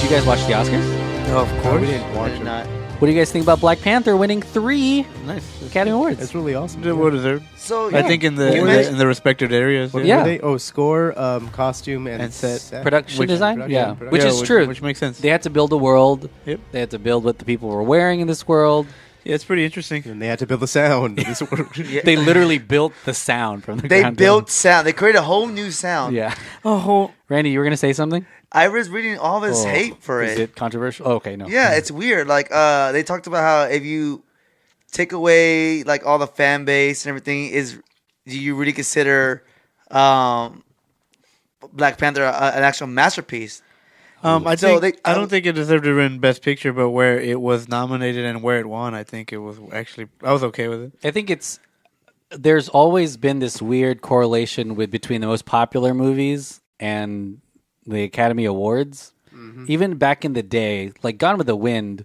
you guys watch the Oscars? Oh, of course. We didn't watch it. Not. What do you guys think about Black Panther winning 3 Nice. Academy Awards? It's really awesome. Well deserved. So I think in the respective areas. What Yeah. were they? Oh, score, costume, and set. Production design? Yeah. production. Which is true. Which makes sense. They had to build a world. Yep. They had to build what the people were wearing in this world. Yeah, it's pretty interesting. And they had to build the sound. Yeah. They literally built the sound from the They ground built up. sound. They created a whole new sound. Yeah. Oh, Randy, you were going to say something? I was reading all this Oh, hate for Is it controversial? Oh, okay, no. Yeah, it's weird. Like, they talked about how if you take away like all the fan base and everything, do you really consider Black Panther an actual masterpiece? I So don't think it deserved to win Best Picture, but where it was nominated and where it won, I think it was actually I was okay with it. I think there's always been this weird correlation between the most popular movies and the Academy Awards. Mm-hmm. Even back in the day, like Gone with the Wind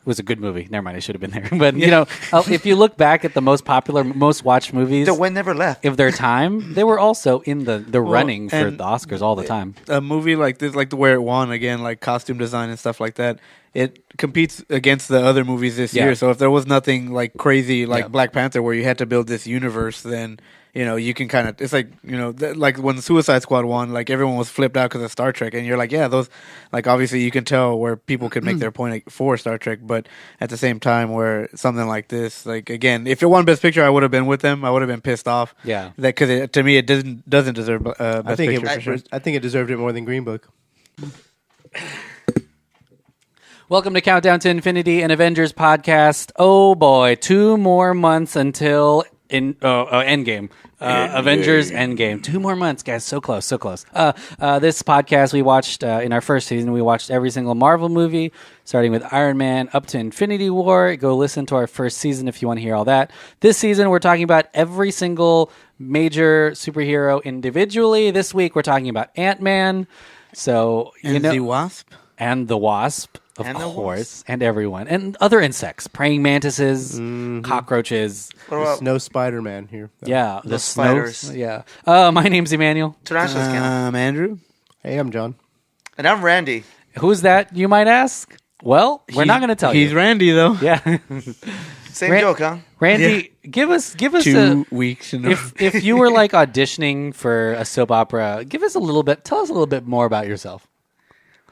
was a good movie. Never mind, I should have been there. But, you know, if you look back at the most popular, most watched movies The wind never left. of their time, they were also in the running for and the Oscars all the time. A movie like this, like where it won again, like costume design and stuff like that, it competes against the other movies this Yeah. year. So if there was nothing like crazy like Yeah. Black Panther where you had to build this universe, then you know you can kind of it's like you know like when Suicide Squad won, like everyone was flipped out because of Star Trek, and you're like, yeah, those like obviously you can tell where people could make their point for Star Trek, but at the same time where something like this, like again, if it won Best Picture, I would have been with them. I would have been pissed off. Yeah. that because to me it doesn't deserve Best I think Picture. for sure. I think it deserved it more than Green Book. Welcome to Countdown to Infinity, an Avengers podcast. Oh boy, 2 more months until Endgame. Avengers Endgame. 2 more months, guys. So close, so close. This podcast we watched in our first season. We watched every single Marvel movie, starting with Iron Man up to Infinity War. Go listen to our first season if you want to hear all that. This season, we're talking about every single major superhero individually. This week, we're talking about Ant-Man. So The Wasp. And the Wasp, of And the course, and everyone, and other insects, praying mantises, cockroaches. What about Snow Spider-Man here. Yeah, The spiders. snows, Yeah. My name's Emmanuel. tarantulas? Count? Andrew. Hey, I'm John. And I'm Randy. Who's that, you might ask? Well, we're not going to tell He's you. Randy though. Yeah. Same Ran- joke, huh? Randy, give us 2 weeks. if you were like auditioning for a soap opera, tell us a little bit more about yourself.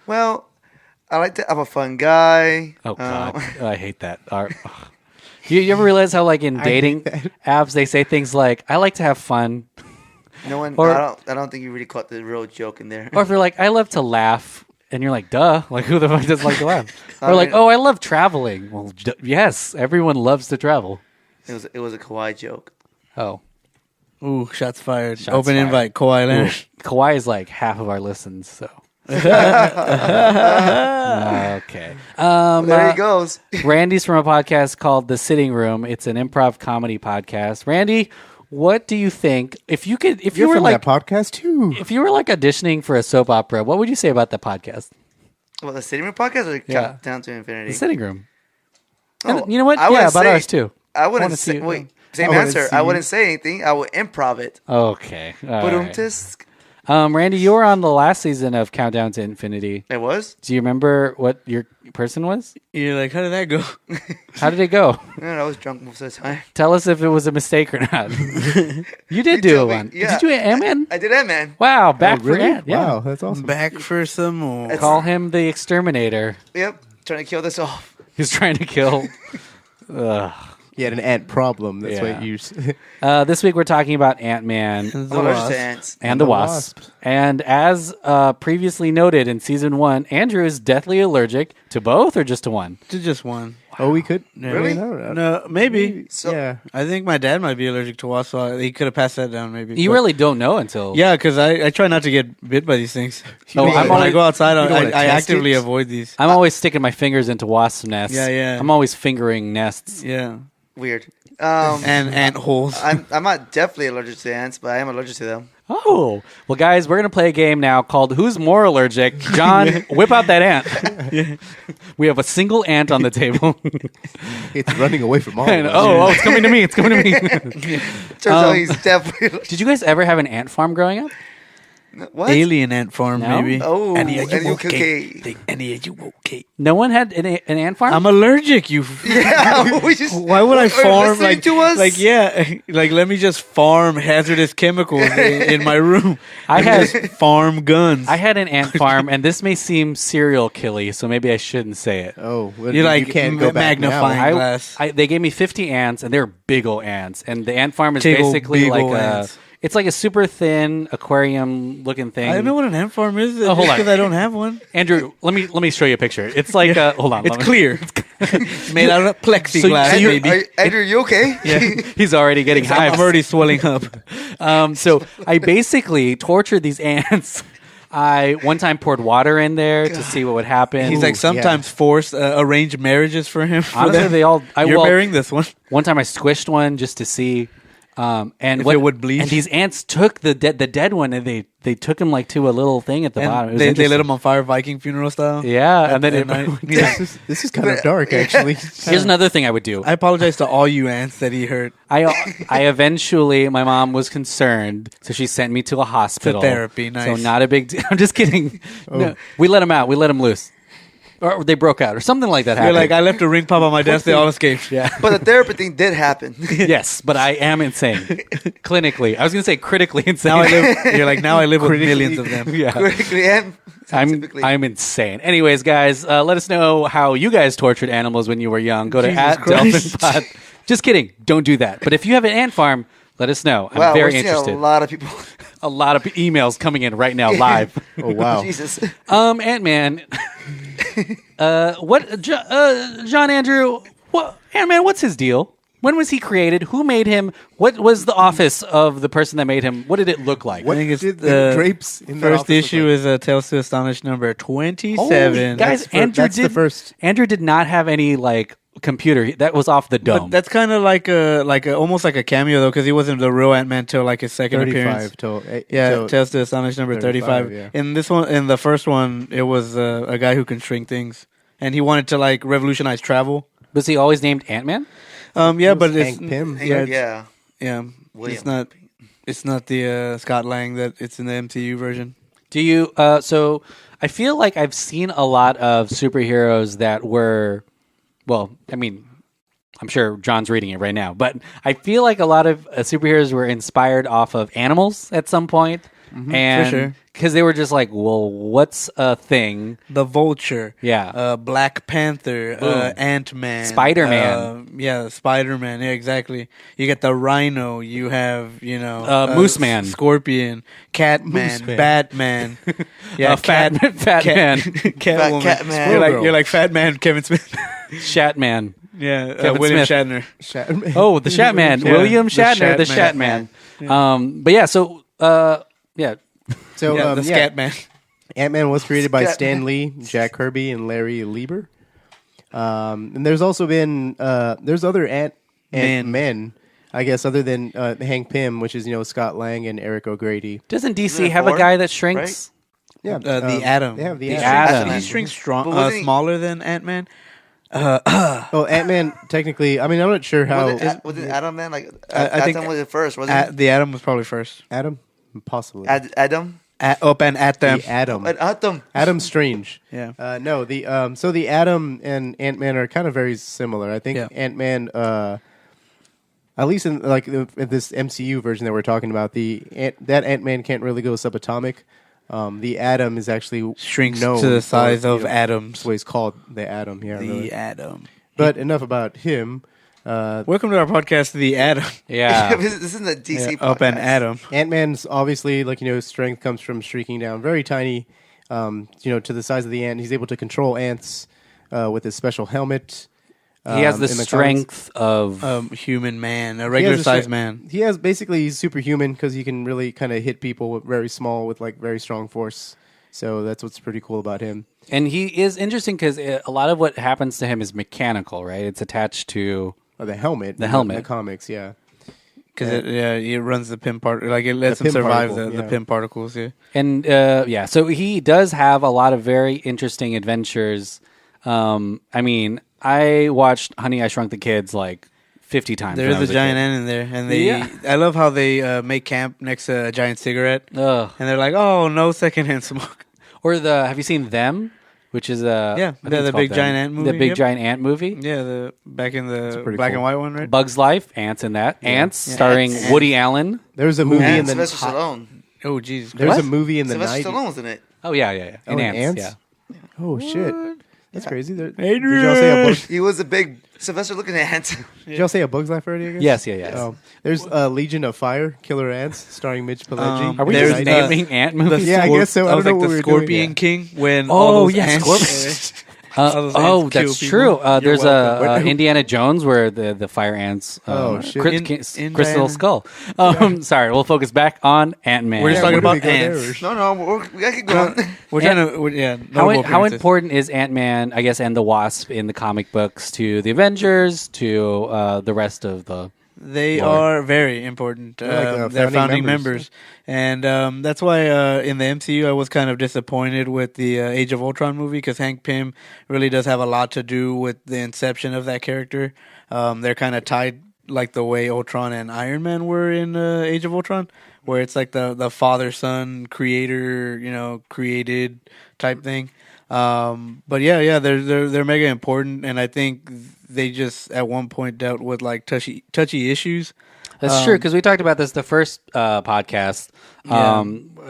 Well, I'm a fun guy. Oh God, I hate that. You ever realize how like in dating apps they say things like "I like to have fun," No one. Or- I don't think you really caught the real joke in there. or if they're like "I love to laugh," and you're like, "Duh!" Like who the fuck doesn't like to laugh? Or I like, mean- "Oh, I love traveling." Well, yes, everyone loves to travel. It was a Kawhi joke. Oh, Ooh, shots fired. Shots Open fired. invite, Kawhi Leonard. Kawhi is like half of our listens, so. Okay. There he goes. Randy's from a podcast called The Sitting Room. It's an improv comedy podcast. Randy, what do you think if you You're were from like that podcast too. if you were like auditioning for a soap opera, what would you say about the podcast? Well, the Sitting Room podcast or Yeah. Countdown to Infinity? The Sitting Room. Oh, And you know what? I Yeah, wouldn't about say- ours too. I wanna wouldn't see say. it. Wait, same I wouldn't answer. see I you. wouldn't say anything. I would improv it. Okay. All Boom, right. tisk. Randy, you were on the last season of Countdown to Infinity. It was. Do you remember what your person was? You're like, how did that go? How did it go? I was drunk most of the time. Tell us if it was a mistake or not. You did You do told me, one. yeah. Did you do Ant-Man? I did that, man. Wow, back Oh, really? for Ant. Yeah. Wow, that's awesome. Back for some more. Call him the Exterminator. Yep, trying to kill this off. He's trying to kill. Ugh. He had an ant problem. That's Yeah. what you. This week we're talking about Ant-Man I'm allergic to ants. and the the Wasp. Wasp. And as previously noted in season 1, Andrew is deathly allergic to both or just to one? To just one. Oh, we could. Really? No, maybe. So, Yeah. I think my dad might be allergic to wasps, so he could have passed that down maybe. You But- really don't know until... Yeah, because I try not to get bit by these things. Oh, mean, I'm when I only- go outside, you don't wanna I test actively it? avoid these. I'm always sticking my fingers into wasp nests. Yeah. I'm always fingering nests. Yeah. weird. And ant holes. I'm not definitely allergic to ants, but I am allergic to them. Oh. Well, guys, we're going to play a game now called Who's More Allergic? John, whip out that ant. We have a single ant on the table. It's running away from all of And, us. oh, it's coming to me. It's coming to me. Turns out he's definitely allergic. Did you guys ever have an ant farm growing up? What? alien ant farm, No? maybe. Oh, Annie, are you and you okay? okay? Annie, are you okay? No one had an ant farm? I'm allergic. You. Yeah, we just. Why would I are farm listening like to us? like yeah like let me just farm hazardous chemicals in my room. I Let me had- just farm guns. I had an ant farm, and this may seem serial killy, so maybe I shouldn't say it. Oh, well, You're you like can't go back now. magnifying glass. They gave me 50 ants, and they're big ol' ants. And the ant farm is Big ol' basically big like ol' a, ants. it's like a super thin aquarium looking thing. I don't know what an ant farm is. Oh, hold on. Because I don't have one. Andrew, let me show you a picture. It's like hold on, It's let me- clear. It's made out of plexiglass, So you- baby. Andrew, you okay? Yeah. He's already getting hives. I'm already swelling up. So I basically tortured these ants. I one time poured water in there to see what would happen. He's like sometimes forced arranged marriages for him. honestly, they all. You're marrying this one. One time I squished one just to see, and If it would bleed. And these ants took the dead one, and they took him like to a little thing at the bottom. It And was they lit interesting. him on fire, Viking funeral style. Yeah, and then at it, night. This is kind of dark, actually. here's another thing I would do. I apologize to all you ants that he hurt. I eventually, my mom was concerned, so she sent me to a hospital. therapy, nice. So not a big deal. I'm just kidding. No, we let them out. We let them loose, or they broke out, or something like that You're happened. like, I left a ring pop on my desk. They all escaped. yeah. But the therapy thing did happen. Yes, but I am insane. Clinically, I was going to say critically insane. Now I live. You're like, now I live with millions of them. yeah. Quickly and I'm scientifically. insane. Anyways, guys, let us know how you guys tortured animals when you were young. Go to Jesus Christ. @DelphinPod. Just kidding. Don't do that. But if you have an ant farm, let us know. I'm Wow, very we're seeing interested. a lot of people. A lot of emails coming in right now live. Oh, wow. Jesus. Ant-Man. John Andrew, Ant-Man, what's his deal? When was he created? Who made him? What was the office of the person that made him? What did it look like? What I think it's did the the drapes in the First office look issue like? is Tales to Astonish number 27. Holy- guys, that's the first. Andrew did not have any like computer. That was off the dome. But that's kind of like a almost like a cameo though, because he wasn't the real Ant-Man till like his second 35 appearance. till Yeah, till- Tales to Astonish number 35. yeah. In this one, in the first one, it was a guy who can shrink things, and he wanted to like revolutionize travel. Was he always named Ant-Man? Yeah, but was it's Hank Pym. Yeah, Yeah. yeah. William. It's not the Scott Lang that it's in the MCU version. Do you? So I feel like I've seen a lot of superheroes that were, well, I mean, I'm sure John's reading it right now, but I feel like a lot of superheroes were inspired off of animals at some point, and for sure. because they were just like, well, what's a thing? The Vulture, Yeah. Black Panther, Boom. Ant-Man, Spider-Man. Spider-Man. Yeah, exactly. You get the Rhino. You have Moose Man. Scorpion, Catman, Moose Man. Batman. Fat Man. Catwoman. Catman. You're like Fat Man, Kevin Smith. Shatman. Yeah, Kevin William Smith. Shatner. Shatner. Oh, the Shatman. Yeah, William the Shatner, the Shatman. Shatman. But yeah, so yeah. So Yeah, the Scat Man. Ant-Man was created by Scat- Stan Lee, Jack Kirby, and Larry Lieber. And there's also been there's other Ant-Men, I guess, other than Hank Pym, which is Scott Lang and Eric O'Grady. Doesn't DC Isn't it have a four, guy that shrinks? Yeah, The Atom. They have the He Atom. Atom. He shrinks But wasn't he- smaller than Ant-Man. Oh, Ant-Man, technically, I mean, I'm not sure how. Was it Adam Man? Like I think Adam was it first, wasn't The Atom was probably first. Adam? Possibly. it? Adam? And Atom. The Atom. Adam. Adam Strange. Yeah. No, so the Atom and Ant-Man are kind of very similar. I think Yeah. Ant-Man, at least in in this MCU version that we're talking about, that Ant-Man can't really go subatomic. The Atom is actually Shrinks known to the for, size of That's atoms. why he's called the Atom. Yeah, The really. Atom. But enough about him. Welcome to our podcast, The Atom. Yeah. this isn't the DC Up and podcast. Atom. Ant-Man's obviously strength comes from streaking down, very tiny, to the size of the ant. He's able to control ants with his special helmet. He has the in strength of Human man, a He regular has sized stre- man. He has basically he's superhuman because he can really kind of hit people with very small with very strong force. So that's what's pretty cool about him. and he is interesting because a lot of what happens to him is mechanical, right? It's attached to The helmet. The helmet. In the comics, yeah. Because it runs the pim particle. Like it lets The him pim survive particle, the yeah. pim particles. Yeah. and yeah, so he does have a lot of very interesting adventures. I mean, I watched Honey, I Shrunk the Kids like 50 times. There when I is was a giant kid. ant in there, and they. Yeah. I love how they make camp next to a giant cigarette, Ugh. and they're like, "Oh, no secondhand smoke." Or have you seen Them? Which is Yeah, I think the it's called big Them. giant ant movie, The big yep. giant ant movie. Yeah, the back in the pretty black cool. and white one, right? Bugs Life, ants in that. Ants, Yeah. starring Ants. Woody Allen. There's a movie in And the Sylvester Stallone. Oh, Jesus. there's What? a movie in the Sylvester 90s. Stallone was in it. Oh yeah, yeah, yeah. Oh, In in ants, Ants? yeah. Oh shit, that's crazy. Did Adrian! y'all say a Bugs? He was a big Sylvester looking ant. Did y'all say a Bugs Life already? I guess? Yes, yeah, yes. Oh, there's Legion of Fire, Killer Ants, starring Mitch Pileggi. Are we There's just the- naming ant movies? Yeah, I guess so. I don't know like what the we were doing. Scorpion Yeah. King when Oh, all those yeah, ants. Scorpion. All those Oh, ants kill that's people. true. You're There's welcome. Indiana Jones where the fire ants. Oh, shit. In Crystal Diana. Skull. Sorry, we'll focus back on Ant-Man. We're just Yeah, talking where do about we go ants. there? No, we gotta keep going. We're trying to, yeah. How, notable how appearances. important is Ant-Man, I guess, and the Wasp in the comic books to the Avengers, to the rest of the... They Lore. are very important. They're like, They're founding founding members. members. And that's why in the MCU I was kind of disappointed with the Age of Ultron movie because Hank Pym really does have a lot to do with the inception of that character. They're kind of tied like the way Ultron and Iron Man were in Age of Ultron, where it's like the father-son creator, created type thing. But yeah, they're mega important, and I think they just at one point dealt with like touchy issues. That's true, because we talked about this the first podcast.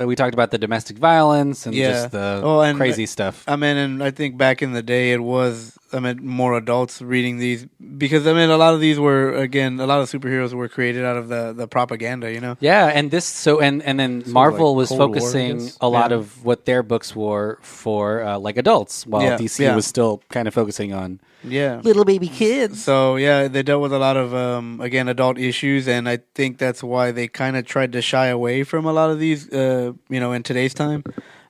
We talked about the domestic violence and just the crazy stuff. I mean, and I think back in the day it was, more adults reading these because, a lot of these were, again, a lot of superheroes were created out of the propaganda, Yeah, and and then Marvel like was Cold War, I focusing guess? a lot of what their books were for like adults, while Yeah, DC yeah. was still kind of focusing on Yeah. little baby kids. So yeah, they dealt with a lot of again adult issues, and I think that's why they kind of tried to shy away from a lot of these, in today's time.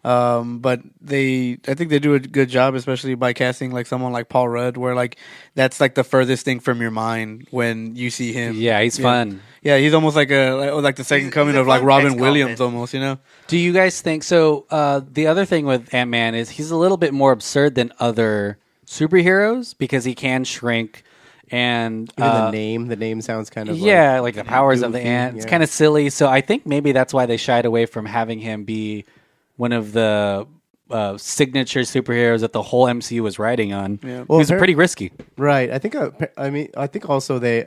But I think they do a good job, especially by casting like someone like Paul Rudd, where like that's like the furthest thing from your mind when you see him. Yeah, he's fun. Yeah, he's almost like the second He's coming a of like fun Robin ex-convict. Williams, almost. Do you guys think so? The other thing with Ant-Man is he's a little bit more absurd than other superheroes because he can shrink and Even the name sounds kind of like the powers of the goofy, ant. It's yeah. kind of silly. So I think maybe that's why they shied away from having him be one of the signature superheroes that the whole MCU was riding on. Yeah. He was pretty risky. right. I think I think also they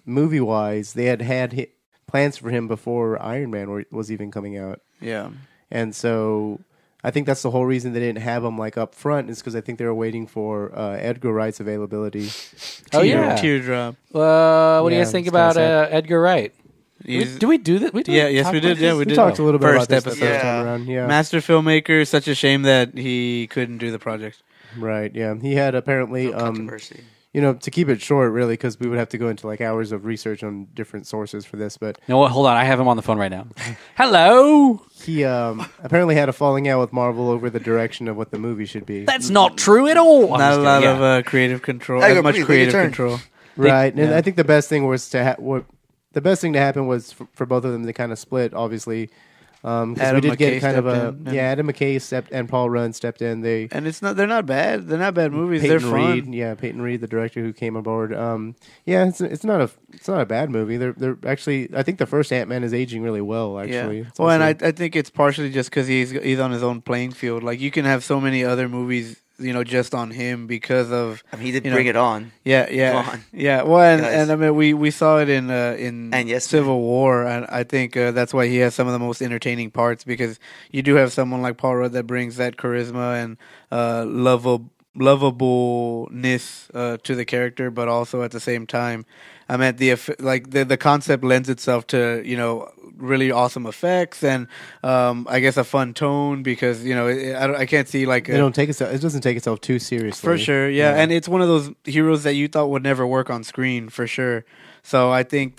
movie wise they had plans for him before Iron Man was even coming out, Yeah. and so I think that's the whole reason they didn't have him like up front is because I think they were waiting for Edgar Wright's availability. Oh, yeah. Teardrop. What do you Yeah, guys think it's kinda about sad. Edgar Wright? He's- Do we do that? Yes, talk we about did. Yeah, this? we We did. talked a little bit First about this the episode. first Yeah. time around. Yeah, Master filmmaker. Such a shame that he couldn't do the project. right. Yeah, he had apparently Controversy. to keep it short, really, because we would have to go into like hours of research on different sources for this. But No, hold on. I have him on the phone right now. Hello. he apparently had a falling out with Marvel over the direction of what the movie should be. That's not true at all. I'm Not just a lot kidding. of creative control. Edgar, As much please, take creative your turn. control. Right, and yeah. I think the best thing was the best thing to happen was for both of them to kind of split, obviously. 'Cause we Adam did get McKay kind of stepped in, Adam McKay and Paul Rudd stepped in. They're not bad. They're not bad movies. Peyton They're fun. Reed, Peyton Reed, the director who came aboard. It's not a bad movie. They're actually, I think the first Ant-Man is aging really well. Actually, Yeah. It's Well, and also- I think it's partially just because he's on his own playing field. Like you can have so many other movies, just on him because of He did you bring know, it on. yeah, Come on. yeah. Well, and, Guys. and I mean we saw it in And yes, Civil War, and I think that's why he has some of the most entertaining parts because you do have someone like Paul Rudd that brings that charisma and lovableness to the character, but also at the same time, I mean the concept lends itself to really awesome effects and I guess a fun tone because I can't see like it doesn't take itself too seriously. for sure, yeah. And it's one of those heroes that you thought would never work on screen, for sure. So I think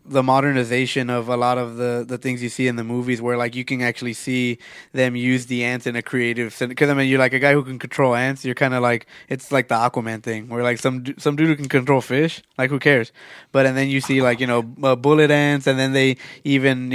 the modernization of a lot of the things you see in the movies where like you can actually see them use the ants in a creative sense. Because I mean, you're like a guy who can control ants. You're kind of like, it's like the Aquaman thing where like some dude who can control fish, like who cares? And then you see like bullet ants, and then they even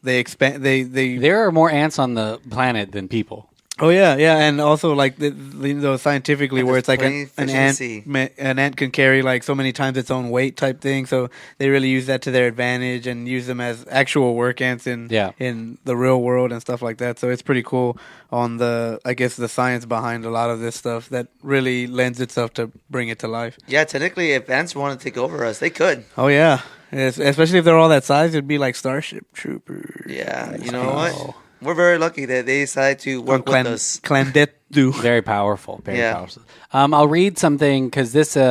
they expand they There are more ants on the planet than people. Oh yeah, yeah, and also like scientifically, And where there's it's like plenty of fish in the sea. an ant can carry like so many times its own weight type thing. So they really use that to their advantage and use them as actual work ants in the real world and stuff like that. So it's pretty cool on the science behind a lot of this stuff that really lends itself to bring it to life. Yeah, technically, if ants wanted to take over us, they could. Oh yeah, especially if they're all that size, it'd be like Starship Troopers. Yeah, you know what? We're very lucky that they decided to work with us. Very powerful. Very powerful. I'll read something because this during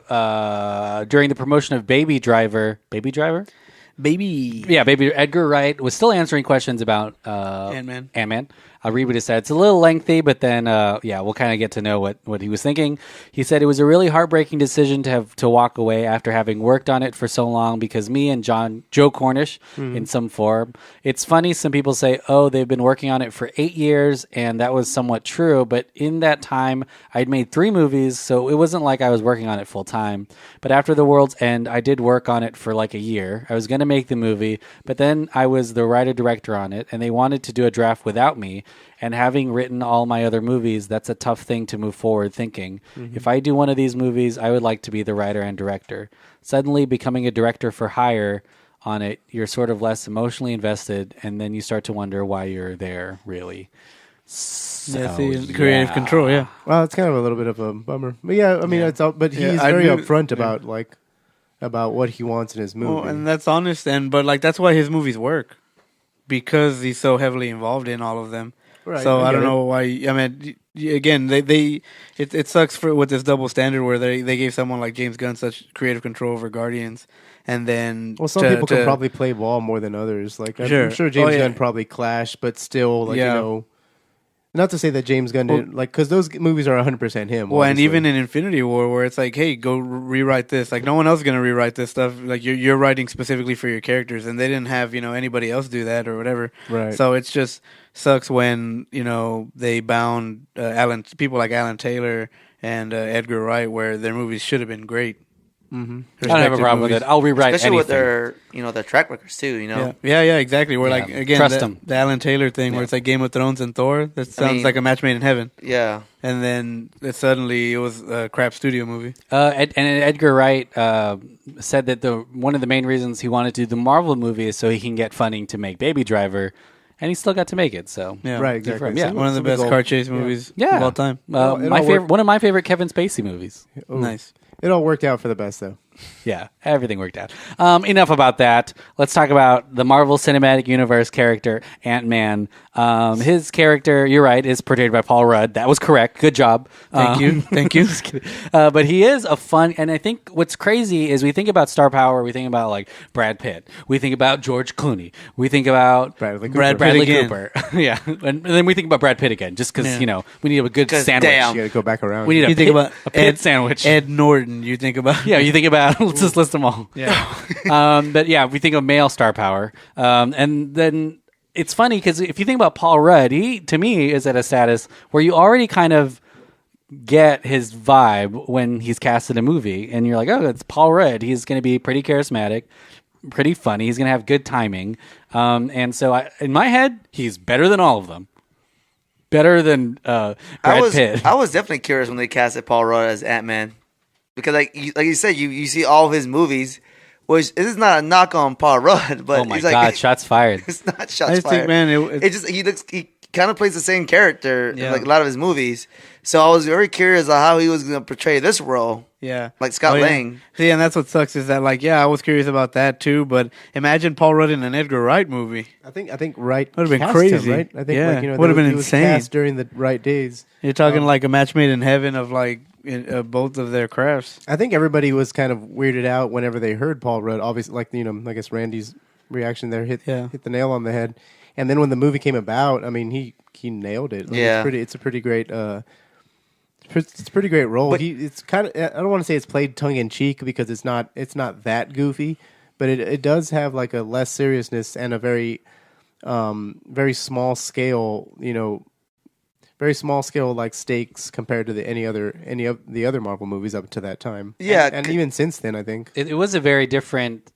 the promotion of Baby Driver. Yeah, Baby Edgar Wright was still answering questions about Ant-Man. I'll read what he said. It's a little lengthy, but then, we'll kind of get to know what he was thinking. He said it was a really heartbreaking decision to walk away after having worked on it for so long because me and Joe Cornish in some form. It's funny, some people say, oh, they've been working on it for 8 years, and that was somewhat true, but in that time, I'd made 3 movies, so it wasn't like I was working on it full time. But after The World's End, I did work on it for like a year. I was going to make the movie, but then I was the writer-director on it, and they wanted to do a draft without me. And having written all my other movies, that's a tough thing to move forward thinking. If I do one of these movies, I would like to be the writer and director. Suddenly becoming a director for hire on it, you're sort of less emotionally invested, and then you start to wonder why you're there, really. So, creative control, yeah. Well, it's kind of a little bit of a bummer. But yeah, I mean, it's all, but he's very upfront about what he wants in his movie. Well, and that's honest, but like that's why his movies work. Because he's so heavily involved in all of them. Right, so I don't know why. I mean, again, it sucks with this double standard where they gave someone like James Gunn such creative control over Guardians, and then some people can probably play ball more than others. Like I'm sure James Gunn probably clashed, but still, you know. Not to say that James Gunn didn't, because those movies are 100% him. Well, and even in Infinity War, where it's like, hey, go rewrite this. Like, no one else is going to rewrite this stuff. Like, you're writing specifically for your characters, and they didn't have, anybody else do that or whatever. Right. So it's just sucks when, they bound people like Alan Taylor and Edgar Wright, where their movies should have been great. Mm-hmm. I don't have a problem with it. I'll rewrite especially anything. with their track records too. Yeah, exactly. Where like again, the Alan Taylor thing, where it's like Game of Thrones and Thor. That sounds like a match made in heaven. Yeah, and then suddenly it was a crap studio movie. And Edgar Wright said that one of the main reasons he wanted to do the Marvel movie is so he can get funding to make Baby Driver. And he still got to make it, so right, exactly. Yeah, one of the best car chase movies of all time. One of my favorite Kevin Spacey movies. Ooh. Nice. It all worked out for the best, though. Yeah, everything worked out. Enough about that. Let's talk about the Marvel Cinematic Universe character, Ant-Man. His character, you're right, is portrayed by Paul Rudd. That was correct. Good job. Thank you. But he is a fun, and I think what's crazy is we think about star power, we think about like Brad Pitt, we think about George Clooney, we think about Bradley Cooper. Yeah, and then we think about Brad Pitt again, just because, we need a good sandwich. You got to go back around. We need a Pitt sandwich. Ed Norton, you think about. Yeah, you think about. Let's just list them all. Yeah. But yeah, we think of male star power. And then it's funny because if you think about Paul Rudd, he, to me, is at a status where you already kind of get his vibe when he's cast in a movie. And you're like, oh, it's Paul Rudd. He's going to be pretty charismatic, pretty funny. He's going to have good timing. And so in my head, he's better than all of them. Better than Brad Pitt. I was definitely curious when they casted Paul Rudd as Ant-Man. Because like you said, you see all of his movies, which this is not a knock on Paul Rudd, but oh my god, shots fired! It's not shots fired. Think, man, he kind of plays the same character in like a lot of his movies. So I was very curious on how he was going to portray this role. Yeah, like Scott Lang. Yeah, and that's what sucks is that I was curious about that too. But imagine Paul Rudd in an Edgar Wright movie. I think Wright would have been crazy. Him, right? I think would have been insane. Was cast during the right days. You're talking like a match made in heaven of both of their crafts. I think everybody was kind of weirded out whenever they heard Paul Rudd. Obviously, I guess Randy's reaction there hit the nail on the head. And then when the movie came about, I mean, he nailed it. It's a pretty great. It's a pretty great role. But it's kind of, I don't want to say it's played tongue in cheek because it's not that goofy, but it does have like a less seriousness and a very very small scale, very small scale like stakes compared to any of the other Marvel movies up to that time. Yeah, and even since then, I think it was a very different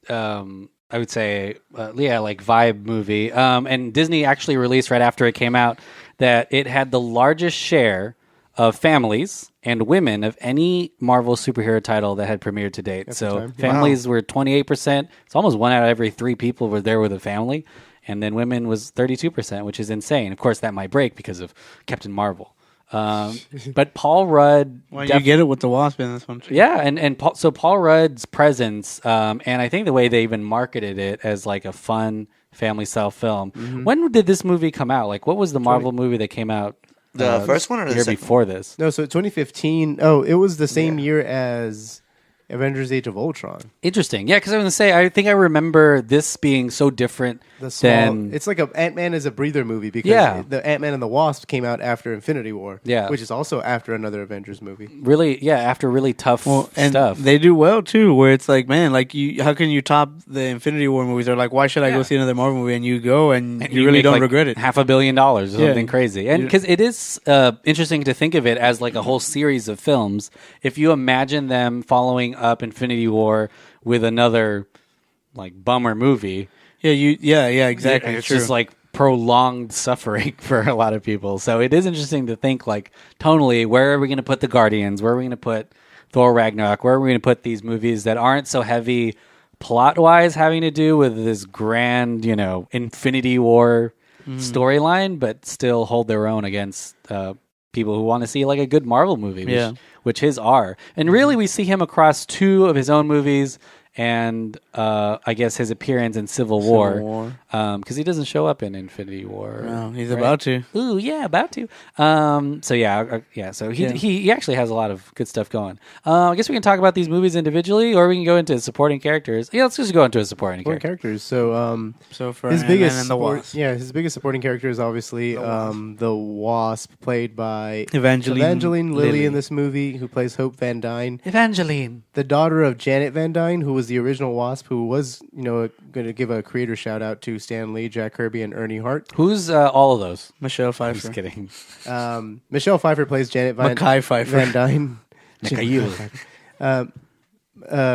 I would say, like vibe movie. And Disney actually released right after it came out that it had the largest share of families and women of any Marvel superhero title that had premiered to date. So families were 28%. It's almost 1 out of every 3 people were there with a family. And then women was 32%, which is insane. Of course, that might break because of Captain Marvel. But Paul Rudd... Well, you get it with the Wasp in this one, too. Yeah, and Paul Rudd's presence, and I think the way they even marketed it as like a fun family-style film. Mm-hmm. When did this movie come out? Like, what was the Marvel movie that came out? The first one or the year second before this? No, so 2015. Oh, it was the same year as Avengers: Age of Ultron. Interesting. Yeah, because I was going to say, I think I remember this being so different than... It's like Ant-Man is a breather movie because the Ant-Man and the Wasp came out after Infinity War, which is also after another Avengers movie. Really, after really tough stuff. They do well, too, where it's like, man, like how can you top the Infinity War movies? Or like, why should I go see another Marvel movie? And you go and you really don't regret it. $500 million or something crazy. And because it is interesting to think of it as like a whole series of films. If you imagine them following up Infinity War with another like bummer movie. Yeah, exactly. It's just like prolonged suffering for a lot of people. So it is interesting to think like tonally, where are we going to put the Guardians? Where are we going to put Thor Ragnarok? Where are we going to put these movies that aren't so heavy plot-wise having to do with this grand, Infinity War storyline, but still hold their own against people who want to see like a good Marvel movie, which his are. And really we see him across 2 of his own movies and I guess his appearance in Civil War. Because he doesn't show up in Infinity War. No, he's about to. Ooh, yeah, about to. So he actually has a lot of good stuff going. I guess we can talk about these movies individually, or we can go into supporting characters. Yeah, let's just go into a supporting characters. So for his Ant-Man biggest and the Wasp. his biggest supporting character is obviously the Wasp, played by Evangeline Lilly in this movie, who plays Hope Van Dyne. Evangeline, the daughter of Janet Van Dyne, who was the original Wasp, who was going to give a creator shout out to Stan Lee, Jack Kirby, and Ernie Hart. Who's all of those? Michelle Pfeiffer. Just kidding. Michelle Pfeiffer plays Janet Van Dyne.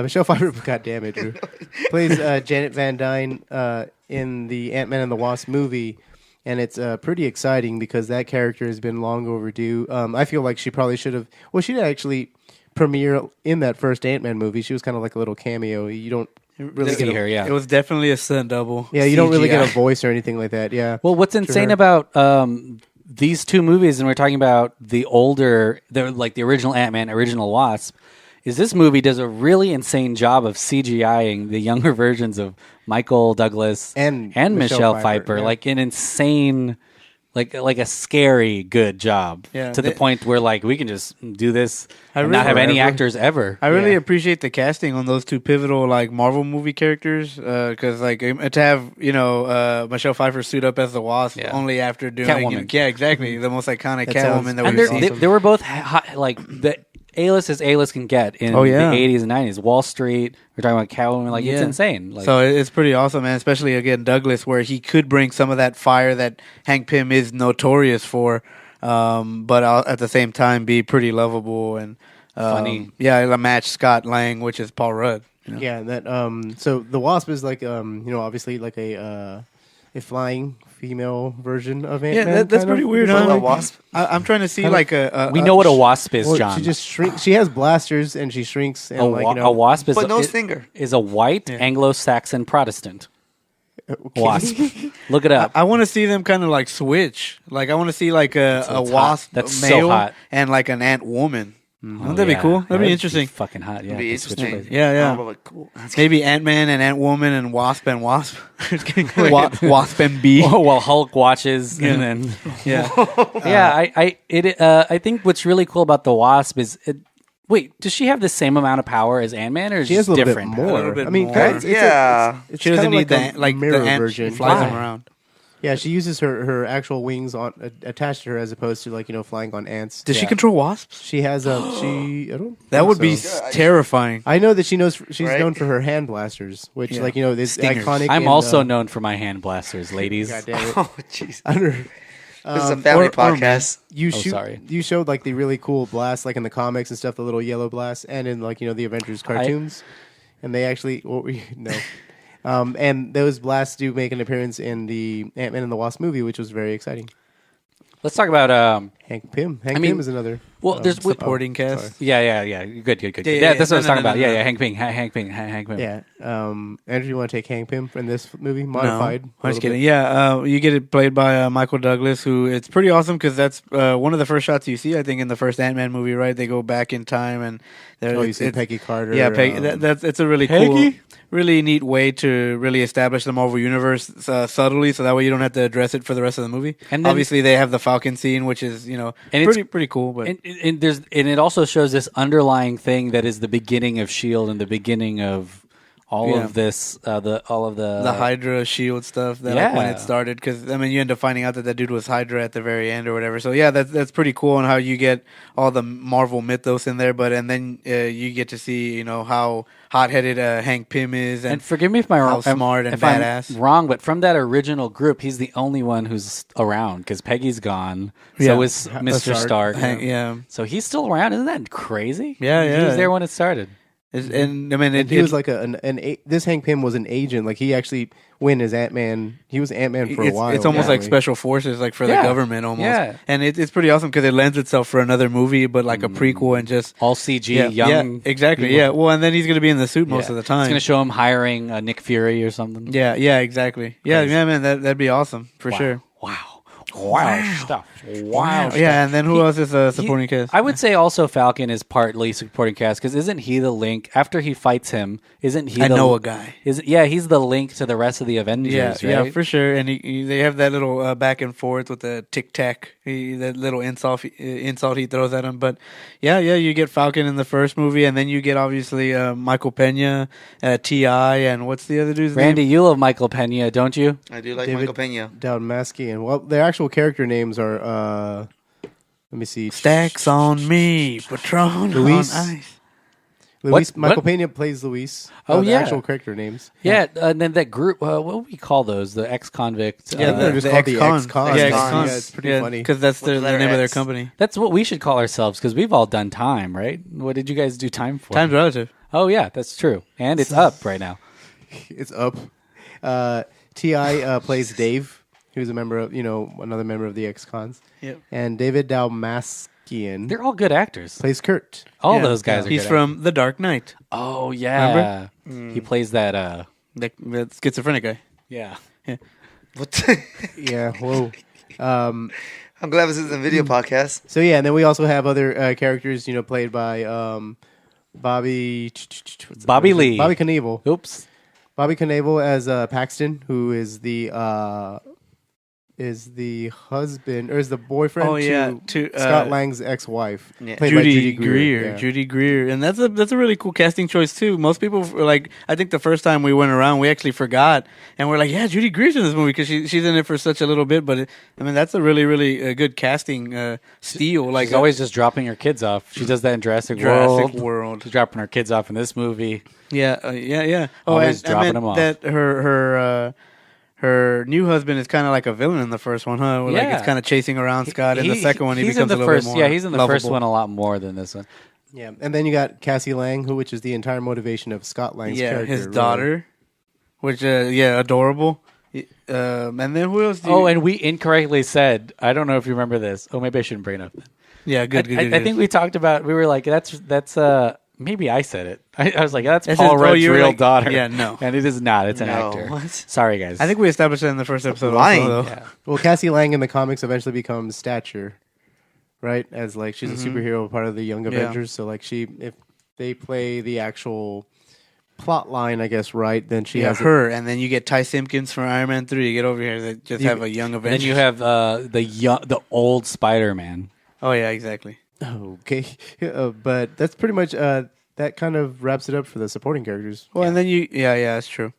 Michelle Pfeiffer, God damn it, Drew, plays Janet Van Dyne in the Ant-Man and the Wasp movie, and it's pretty exciting because that character has been long overdue. I feel like she probably should have... Well, she did actually premiere in that first Ant-Man movie. She was kind of like a little cameo. You don't really see her, It was definitely a stunt double. Yeah, you don't really get a voice or anything like that. Yeah. Well, what's insane about these 2 movies, and we're talking about the original Ant-Man, original Wasp, is this movie does a really insane job of CGIing the younger versions of Michael Douglas and Michelle Pfeiffer. Like an insane, like a scary good job. Yeah, to the point where like we can just do this and not have any actors ever. I really appreciate the casting on those 2 pivotal like Marvel movie characters because like to have Michelle Pfeiffer suit up as the Wasp only after doing Catwoman. Yeah, exactly, the most iconic Catwoman that we've seen. They were both like the A-list as A-list can get in the 80s and 90s. Wall Street, we're talking about Catwoman, it's insane. Like, so it's pretty awesome, man, especially, again, Douglas, where he could bring some of that fire that Hank Pym is notorious for, but at the same time be pretty lovable and funny. Yeah, match Scott Lang, which is Paul Rudd. Yeah, that so the Wasp is like obviously like a flying female version of Ant-Man. Yeah, that's pretty weird. A Wasp. I'm trying to see like a. We know what a Wasp is, John. She just shrinks. She has blasters and she shrinks. And a Wasp is but no stinger. Is a white Anglo-Saxon Protestant. Wasp. Look it up. I want to see them kind of like switch. Like I want to see like a Wasp that's male so hot. And like an Ant woman. Wouldn't that be cool? That'd be interesting. Fucking hot, yeah. That'd be interesting. Yeah. Cool. Maybe Ant-Man and Ant-Woman and Wasp and Wasp. Wasp and Bee. While Hulk watches and then... I think what's really cool about the Wasp is... Wait, does she have the same amount of power as Ant-Man, or is she has different? Bit more. A little bit more. It's she doesn't need the mirror the ant version. Flies them around. Yeah, she uses her actual wings attached to her as opposed to flying on ants. Does she control wasps? She has I don't. That would be terrifying. I know that she's known for her hand blasters, which this iconic. I'm also known for my hand blasters, ladies. God damn it! Oh jeez. This is a family podcast. You showed like the really cool blast, like in the comics and stuff, the little yellow blast, and in the Avengers cartoons, and they actually And those blasts do make an appearance in the Ant-Man and the Wasp movie, which was very exciting. Let's talk about Hank Pym. Hank Pym is another. Well, there's supporting cast. Yeah. Good. Yeah, That's what I was talking about. no. Yeah. Hank Pym. Yeah. Andrew, you want to take Hank Pym in this movie? Modified? No, I'm just kidding. Yeah, you get it played by Michael Douglas, who it's pretty awesome because that's one of the first shots you see, I think, in the first Ant-Man movie, right? They go back in time and... you see Peggy Carter. Yeah, it's a really cool... Really neat way to really establish the Marvel Universe subtly, so that way you don't have to address it for the rest of the movie. And then, obviously, they have the Falcon scene, which is pretty cool. But and it also shows this underlying thing that is the beginning of Shield and the beginning of all of this, the Hydra Shield stuff. Like when it started, because you end up finding out that dude was Hydra at the very end or whatever. So yeah, that's pretty cool, and how you get all the Marvel mythos in there. And then you get to see how hot-headed Hank Pym is, and forgive me if I'm wrong, smart and badass. I'm wrong, but from that original group, he's the only one who's around because Peggy's gone. So is Mr. Stark. So he's still around. Isn't that crazy? Yeah. He was there when it started. He was like this Hank Pym was an agent. Like he actually went as Ant-Man. He was Ant-Man for a while. It's almost like special forces, like for the government almost. Yeah. And it's pretty awesome because it lends itself for another movie, but like a prequel and just all CG, young. Yeah, exactly. People. Yeah. Well, and then he's going to be in the suit most of the time. It's going to show him hiring Nick Fury or something. Yeah. Exactly. Yeah, man. That'd be awesome for sure. Wow stuff. Yeah, and then who else is a supporting cast? I would say also Falcon is partly supporting cast because isn't he the link after he fights him? Isn't he? I know a guy. He's the link to the rest of the Avengers. Yeah, right? for sure. And they have that little back and forth with the tic tac, that little insult he throws at him. But yeah, you get Falcon in the first movie, and then you get obviously Michael Pena, T.I., and what's the other dude's name? Randy, you love Michael Pena, don't you? I do like David Michael Pena. Dalmasky, well, their actual character names are. Let me see. Stacks on me, Patron Luis. on ice. Michael Pena plays Luis. The actual character names. Yeah, and then that group. What do we call those? The ex-convict. They're just called the ex-cons. Yeah, ex-cons. Yeah, it's pretty funny because that's the name of their company. That's what we should call ourselves because we've all done time, right? What did you guys do time for? Time's relative. Oh yeah, that's true, and it's up right now. It's up. T.I. plays Dave, who's a member of another member of the ex-cons. Yep. And David Dalmasky. They're all good actors. Plays Kurt. All those guys are He's good from The Dark Knight. Oh, yeah. He plays that... that schizophrenic guy. Yeah. What? Yeah, whoa. I'm glad this is a video podcast. So, yeah, and then we also have other characters, played by Bobby Lee. Bobby Knievel. Oops. Bobby Knievel as Paxton, who is the husband or is the boyfriend to Scott Lang's ex-wife, played by Judy Greer. Yeah. Judy Greer, and that's a really cool casting choice too. Most people were like, I think the first time we went around, we actually forgot, and we're like, yeah, Judy Greer's in this movie because she's in it for such a little bit. But that's a really good casting steal. Like she's always just dropping her kids off. She does that in Jurassic World. She's dropping her kids off in this movie. Yeah. Always dropping them off. That her new husband is kind of like a villain in the first one, huh? Like it's kind of chasing around Scott. In the second one, he becomes a little bit more. Yeah, he's in the lovable. first one a lot more than this one. Yeah, and then you got Cassie Lang, which is the entire motivation of Scott Lang's character. His daughter, which adorable. And then who else? And we incorrectly said, I don't know if you remember this. Oh, maybe I shouldn't bring it up then. Yeah, good. I think we talked about. We were like, that's. Maybe I said it. I was like, that's Paul Rudd's real daughter. Yeah, no. And it is not. It's an actor. What? Sorry, guys. I think we established that in the first episode. Lying. Also, though. Yeah. Well, Cassie Lang in the comics eventually becomes Stature, right? As like she's a superhero, part of the Young Avengers. So like if they play the actual plot line, I guess, right, then she has her, and then you get Ty Simpkins from Iron Man 3. You get over here that just have a Young Avenger. Then you have the old Spider-Man. Oh yeah, exactly. Okay, but that's pretty much that kind of wraps it up for the supporting characters. Well, and then that's true.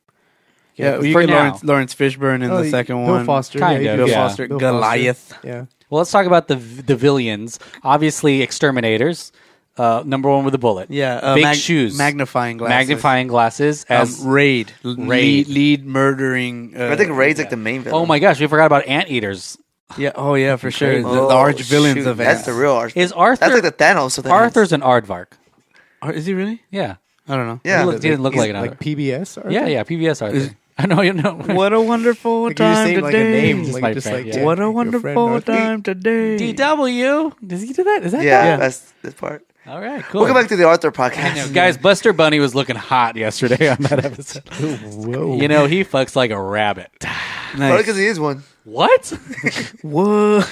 Yeah, you for get now. Lawrence Fishburne in the second one. Bill Foster, Bill Foster, Goliath. Yeah. Well, let's talk about the villains. Obviously, exterminators. Number one with a bullet. Yeah, big shoes, magnifying glasses as Raid. Lead murdering. I think Raid's like the main villain. Oh my gosh, we forgot about anteaters. Yeah. Oh yeah, for sure. The arch villains of that's the real arch. Is Arthur? That's like the Thanos of the Arthur's an aardvark. Is he really? Yeah. I don't know. Yeah. He didn't look like an Arthur. Like PBS. Arthur? Yeah, PBS Arthur. I know, you know. What a wonderful Like, you're just time saying, like, a today. name, Just like, my just friend, like, yeah. What a your wonderful friend Arthur. time today. DW. Does he do that? Is that Yeah, that? that's this part. All right, cool. We'll go back to the Arthur I know. podcast. Guys, Buster Bunny was looking hot yesterday on that episode. Whoa. You know, he fucks like a rabbit. Probably Nice. because he is one. What? What?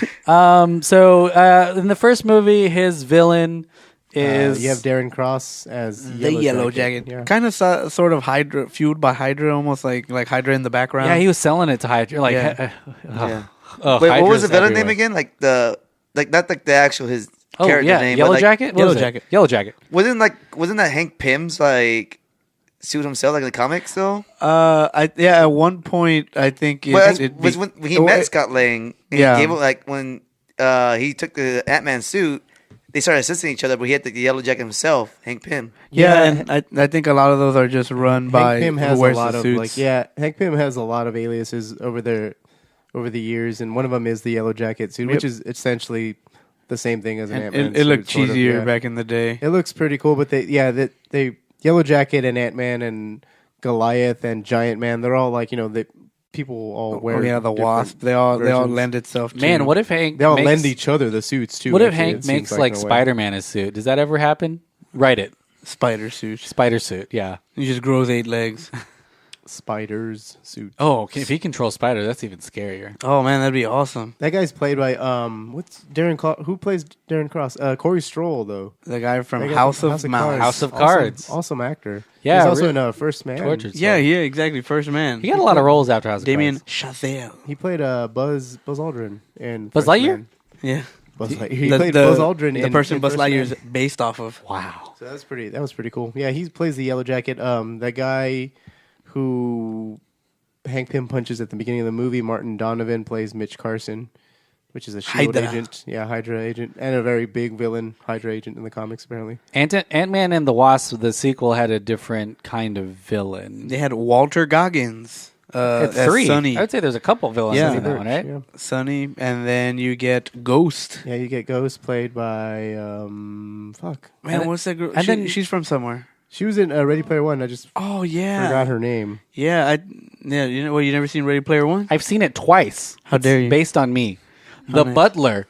So in the first movie, his villain is you have Darren Cross as The Yellow Jacket. Yeah. Kind of sort of Hydra, fueled by Hydra, almost like Hydra in the background. yeah, he was selling it to Hydra. Like, Yeah. Yeah. oh, Wait, what was Hydra's the villain everywhere. name again? Like not like the actual his Oh character yeah, name. Yellow but like, Jacket. What Yellow was it? Jacket. Yellow Jacket. Wasn't that Hank Pym's like suit himself like in the comics though? At one point, I think But it was when he met Scott Lang. And Yeah. He gave him, like when he took the Ant-Man suit. They started assisting each other, but he had the Yellow Jacket himself, Hank Pym. Yeah, Yeah. and I think a lot of those are just run by Hank Pym who has a wears lot the of suits. Hank Pym has a lot of aliases over the years, and one of them is the Yellow Jacket suit, which is essentially the same thing as an And Ant-Man it looked suit, sort of, cheesier yeah. back in the day. It looks pretty cool, but they Yellow Jacket and Ant-Man and Goliath and Giant Man, they're all like, people all wear. Oh yeah, the different Wasp. They all versions. lend itself to. Man, what if Hank? They all makes, lend each other the suits too. What if actually, Hank it seems makes like in a way. Spider-Man his suit? Does that ever happen? Write it. spider suit? Spider suit. Yeah. He just grows 8 legs. Spiders suit? Oh, if he controls spider, that's even scarier. Oh man, that'd be awesome. That guy's played by what's Darren? Who plays Darren Cross? Corey Stroll though. The guy from That guy House from of Mouse. House of Awesome- Cards. Awesome actor. Yeah, He's also really. in First Man. Tortured. Yeah, exactly. First man. He got a lot of roles after House of Damien Cards. Chazelle. He played Buzz Aldrin in Buzz First Lightyear? Man. Yeah. Buzz Lightyear. He played Buzz Aldrin the in person in Buzz First Lightyear's Man. based off of. Wow. So that was pretty cool. Yeah, he plays the Yellow Jacket. That guy who Hank Pym punches at the beginning of the movie, Martin Donovan, plays Mitch Carson, which is a SHIELD Hydra. agent. Yeah, Hydra agent. And a very big villain, Hydra agent in the comics, apparently. Ant-Man and the Wasp, the sequel, had a different kind of villain. They had Walter Goggins. As 3. Sonny. I would say there's a couple villains Yeah. in that one, right? Yeah. Sonny, and then you get Ghost. Yeah, you get Ghost played by fuck. Man, And what's that girl? and then- She's from somewhere. She was in Ready Player One. I just Oh yeah, forgot her name. Yeah, you know what? You never seen Ready Player One? I've seen it twice. How dare you? Based on me. The nice. Butler.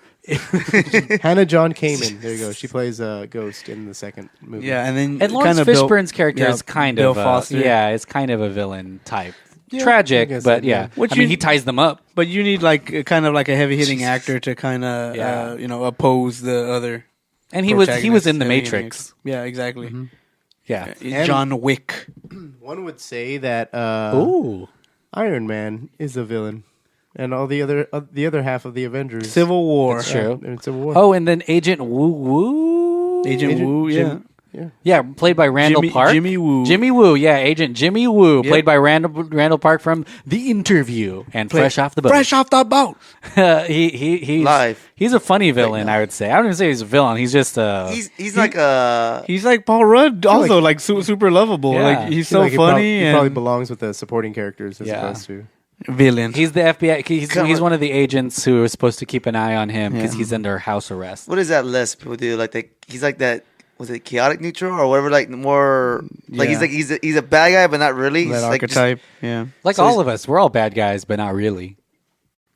Hannah John Kamen. There you go. She plays Ghost in the second movie. Yeah, and then And Lawrence kind of Fishburne's character yeah, is kind Bill of Foster. yeah, it's kind of a villain type. Yeah, I Tragic, guess but so, yeah. yeah. What I mean, you- he ties them up. But you need kind of like a heavy hitting actor to kind of Yeah. oppose the other. And he was protagonists in The heavy-hitting Matrix. actors. Yeah, exactly. Yeah. John Wick. One would say that Ooh. Iron Man is a villain, and all the other half of the Avengers. Civil War. That's true. Yeah, Civil War. Oh, and then Agent Woo Woo. Agent Wu. Yeah. Jim- yeah. Yeah, played by Randall Park. Jimmy Woo. Jimmy Woo, yeah, Agent Jimmy Woo, Yep. played by Randall Park from The Interview and Fresh Off the Boat. Fresh off the boat. He's Live. He's a funny villain, I would say. I don't even say he's a villain. He's just He's like a He's like Paul Rudd, also like super lovable. Yeah. Like he's I so feel like funny he probably and belongs with the supporting characters as Yeah. opposed to. villain. he's the FBI. He's one of the agents who is supposed to keep an eye on him because Yeah. he's under house arrest. what is that list people do? Like he's like that. Was it chaotic neutral or whatever? Like more like Yeah. he's a bad guy, but not really. that He's like just- archetype. Yeah. Like So all he's- of us, we're all bad guys, but not really.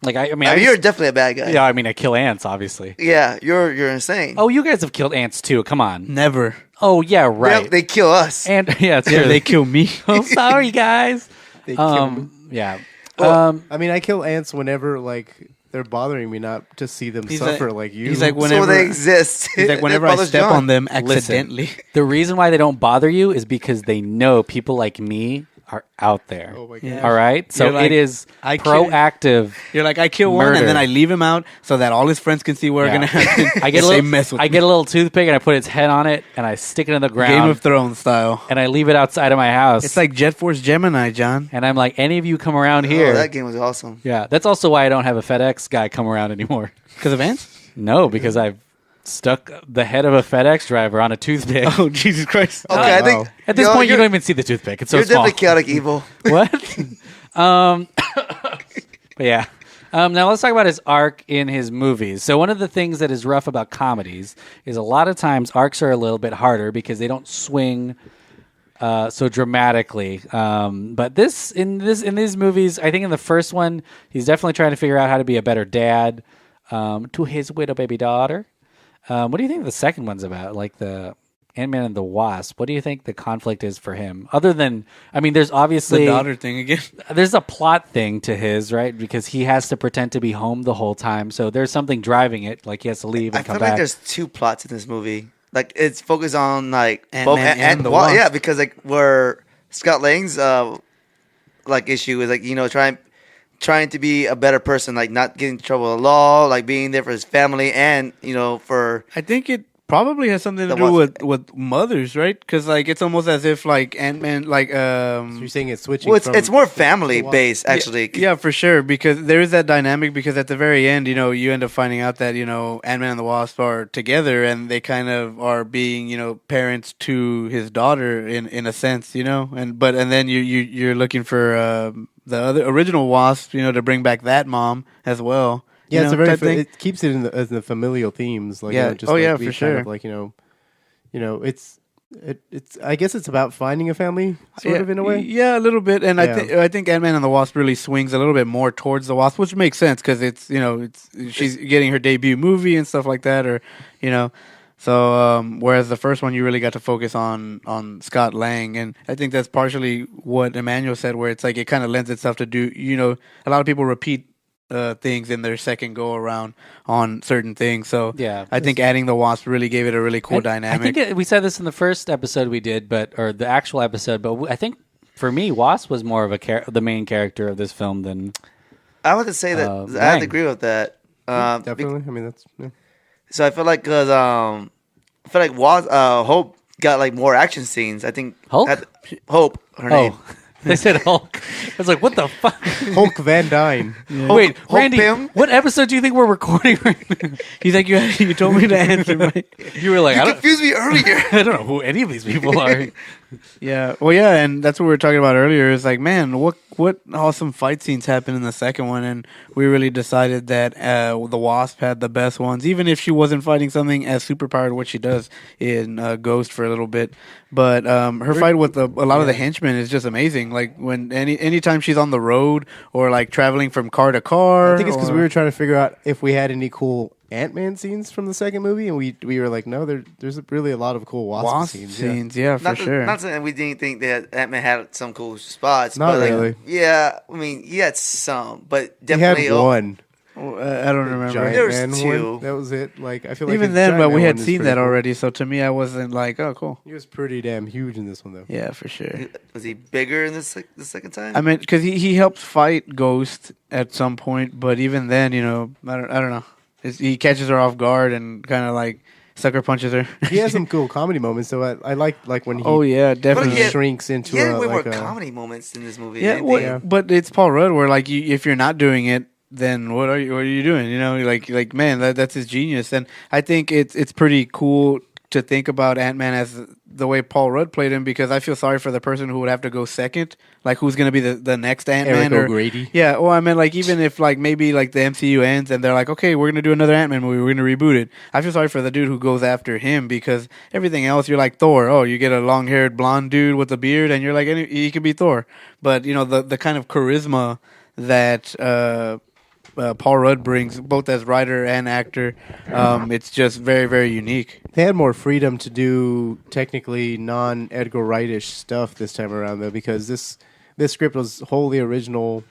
Like I mean, you're definitely a bad guy. yeah. I mean, I kill ants, obviously. Yeah, you're insane. Oh, you guys have killed ants too. Come on. Never. Oh yeah, right. They kill us. And yeah, it's Yeah, true. they kill me. Oh, sorry guys. They kill me. Yeah. Well, I mean, I kill ants whenever like they're bothering me, not to see them He's suffer like- like you. he's like, so whenever they exist. He's like That whenever I bothers step John. on them Listen. accidentally. The reason why they don't bother you is because they know people like me are out there. Oh my Yeah. god! All right? So You're like, it is I kill- proactive. You're like, I kill one Murder. and then I leave him out so that all his friends can see what's Yeah. gonna happen. I get a They little mess with I me. get a little toothpick and I put its head on it and I stick it in the ground Game of Thrones style. and I leave it outside of my house. It's like Jet Force Gemini, John. and I'm like, any of you come around Oh, here. that game was awesome. Yeah. That's also why I don't have a FedEx guy come around anymore. Because of ants? No, because I've stuck the head of a FedEx driver on a toothpick. Oh, Jesus Christ. Okay, wow. I think At this yo, point, you you're- don't even see the toothpick. It's so You're small. definitely chaotic evil. What? But yeah. Now let's talk about his arc in his movies. So one of the things that is rough about comedies is a lot of times arcs are a little bit harder because they don't swing so dramatically. But in these movies, I think in the first one, he's definitely trying to figure out how to be a better dad to his widow baby daughter. What do you think the second one's about? Like the Ant-Man and the Wasp. What do you think the conflict is for him? Other than, I mean, there's obviously the daughter thing again. There's a plot thing to his, right? Because he has to pretend to be home the whole time. So there's something driving it. Like he has to leave and come back. I feel like there's two plots in this movie. Like it's focused on like Ant-Man and the Wasp. Yeah, because like where Scott Lang's like issue is like trying to be a better person, like not getting in trouble with the law, like being there for his family, and for. I think it probably has something to do with mothers, right? Because like it's almost as if like Ant-Man, like So you're saying it's switching. Well, it's more family based actually. Yeah, for sure. Because there is that dynamic. Because at the very end, you end up finding out that Ant-Man and the Wasp are together, and they kind of are being parents to his daughter in a sense, and then you're looking for the other original Wasp, to bring back that mom as well. Yeah, it's a very. It keeps it in the familial themes, like yeah. Just for kind sure. of like it's. I guess it's about finding a family, sort of in a way. Yeah, a little bit, and I think Ant-Man and the Wasp really swings a little bit more towards the Wasp, which makes sense because it's she's getting her debut movie and stuff like that, or So whereas the first one you really got to focus on Scott Lang, and I think that's partially what Emmanuel said, where it's like it kind of lends itself to do a lot of people repeat things in their second go around on certain things. So yeah, I think adding the Wasp really gave it a really cool dynamic. I think we said this in the first episode we did, or the actual episode, but I think for me, Wasp was more of the main character of this film than. I would say that I have to agree with that. Definitely. I mean, that's. Yeah. So I feel like Hope got like more action scenes. I think Hulk. Hope, her name. They said Hulk. I was like, what the fuck? Hulk Van Dyne. Yeah. Wait, Hulk Randy, Pym? what episode do you think we're recording right now? You think you told me to answer? You were like, you confused me earlier. I don't know who any of these people are. Yeah, well, yeah, and that's what we were talking about earlier. Is like, man, what awesome fight scenes happened in the second one, and we really decided that the Wasp had the best ones, even if she wasn't fighting something as superpowered, what she does in Ghost for a little bit. But her fight with a lot of the henchmen is just amazing. Like when anytime she's on the road or like traveling from car to car. I think it's because we were trying to figure out if we had any cool Ant-Man scenes from the second movie, and we were like, no, there's really a lot of cool Wasp scenes. Yeah, for sure. Not saying we didn't think that Ant-Man had some cool spots. Not but really. Yeah, I mean, he had some, but definitely he had one. I don't remember. Giant There was Man two. one. That was it. Like I feel like Even then, but we had seen that already, so to me, I wasn't like, oh, cool. He was pretty damn huge in this one, though. Yeah, for sure. Was he bigger in the second time? I mean, because he helped fight Ghost at some point, but even then, I don't know. He catches her off guard and kind of like sucker punches her. He has some cool comedy moments, so I like when he. Oh yeah, definitely shrinks into. He had way more comedy moments in this movie. Yeah, but it's Paul Rudd, where like if you're not doing it, then what are you doing? Like man, that's his genius, and I think it's pretty cool to think about Ant-Man as the way Paul Rudd played him, because I feel sorry for the person who would have to go second, like who's going to be the next Ant-Man. Eric O'Grady. Yeah, well, I mean, like even if like maybe like the MCU ends and they're like, okay, we're going to do another Ant-Man movie, we're going to reboot it. I feel sorry for the dude who goes after him, because everything else, you're like Thor. Oh, you get a long-haired blonde dude with a beard, and you're like, he could be Thor. But the kind of charisma that Paul Rudd brings, both as writer and actor, it's just very, very unique. They had more freedom to do technically non-Edgar Wright-ish stuff this time around, though, because this script was wholly original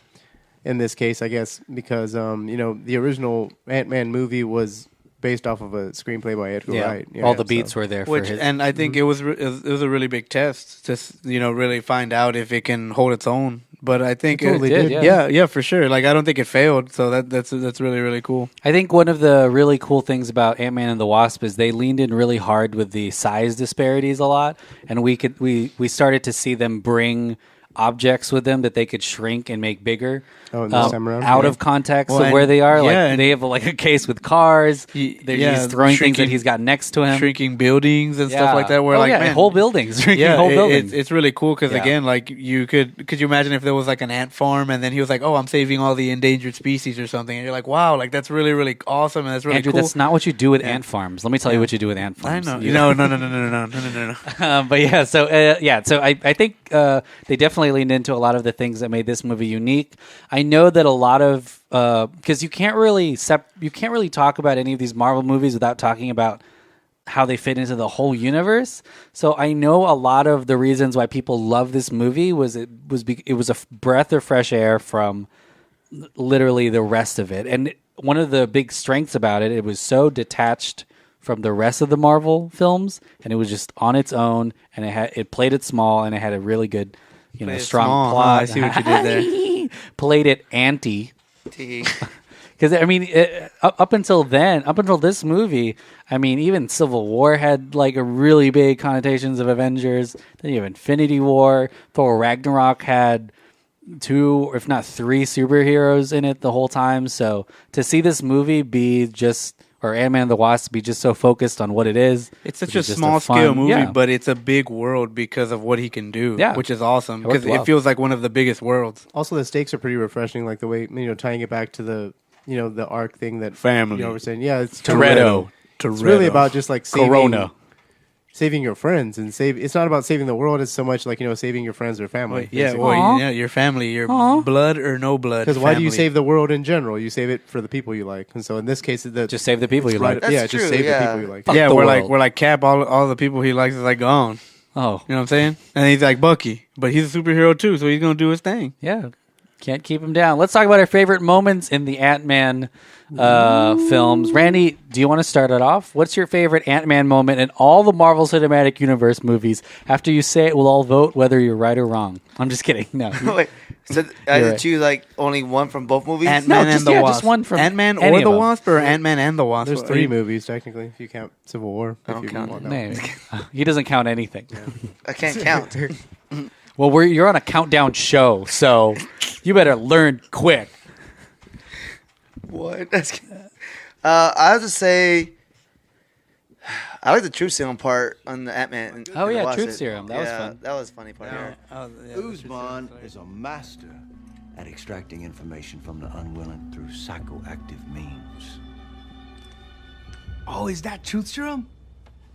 in this case, I guess, because the original Ant-Man movie was based off of a screenplay by Edgar Wright. Yeah, all the beats were there for his. And I think it was a really big test to really find out if it can hold its own. But I think it totally did. Yeah, for sure. Like I don't think it failed. So that's really, really cool. I think one of the really cool things about Ant-Man and the Wasp is they leaned in really hard with the size disparities a lot, and we started to see them bring objects with them that they could shrink and make bigger. Oh, this time around? Out Yeah. of context Well, of where they are. yeah, Like and- they have like a case with cars. He's throwing things that he's got next to him. shrinking buildings and stuff Yeah. like that. Where Oh, like yeah, man, whole buildings, shrinking yeah, whole buildings. it's really cool because Yeah. again, like you could you imagine if there was like an ant farm and then he was like, oh, I'm saving all the endangered species or something, and you're like, wow, like that's really really awesome and that's really Andrew, cool. that's not what you do with ant farms. Let me tell you what you do with ant I farms. know. You No. But yeah, so I think they definitely leaned into a lot of the things that made this movie unique. I know that a lot of because you can't really talk about any of these Marvel movies without talking about how they fit into the whole universe. So I know a lot of the reasons why people love this movie was it was a breath of fresh air from literally the rest of it. And one of the big strengths about it was so detached from the rest of the Marvel films, and it was just on its own, and it played it small, and it had a really good, Played it strong small, huh? plot. I see what you did there. Played it anti. T. Because I mean, up until this movie, I mean, even Civil War had like a really big connotations of Avengers. Then you have Infinity War. Thor Ragnarok had 2, or if not 3, superheroes in it the whole time. So to see this movie be just, or Ant-Man and the Wasp be just so focused on what it is, It's such which a is just small fun- scale movie, yeah. but it's a big world because of what he can do, Yeah. which is awesome It worked because well. it feels like one of the biggest worlds. Also, the stakes are pretty refreshing, like the way tying it back to the the arc thing that Family. we're saying. Yeah, it's Toretto. It's really about just like Corona. saving your friends and save. It's not about saving the world. It's so much like saving your friends or family. Yeah, basically. well, your family, your blood or no blood. Because why do you family. save the world in general? You save it for the people you like, and so in this case, Just save the people you like. That's yeah, just true, save yeah. the people you like. Fuck Yeah, the we're world. like Cap. All the people he likes is like gone. Oh, You know what I'm saying? And he's like Bucky, but he's a superhero too, so he's gonna do his thing. yeah. Can't keep him down. Let's talk about our favorite moments in the Ant-Man films. Randy, do you want to start it off? What's your favorite Ant-Man moment in all the Marvel Cinematic Universe movies? After you say it, we'll all vote whether you're right or wrong. I'm just kidding. No. Wait, so I You're had right. to choose like only one from both movies? Ant-Man just- and the yeah, Wasp. just one from Ant-Man any or of the them. Wasp, or Ant-Man and the Wasp. There's 3 movies technically if you count Civil War. I don't if you count want it. that one. No. He doesn't count anything. I can't count. Well, you're on a countdown show, so you better learn quick. What? I have to say, I like the truth serum part on the Ant-Man. and Oh, the yeah, Wasp. truth serum. That was Yeah, fun. That was a funny part. Yeah. Usman is a master at extracting information from the unwilling through psychoactive means. Oh, is that truth serum?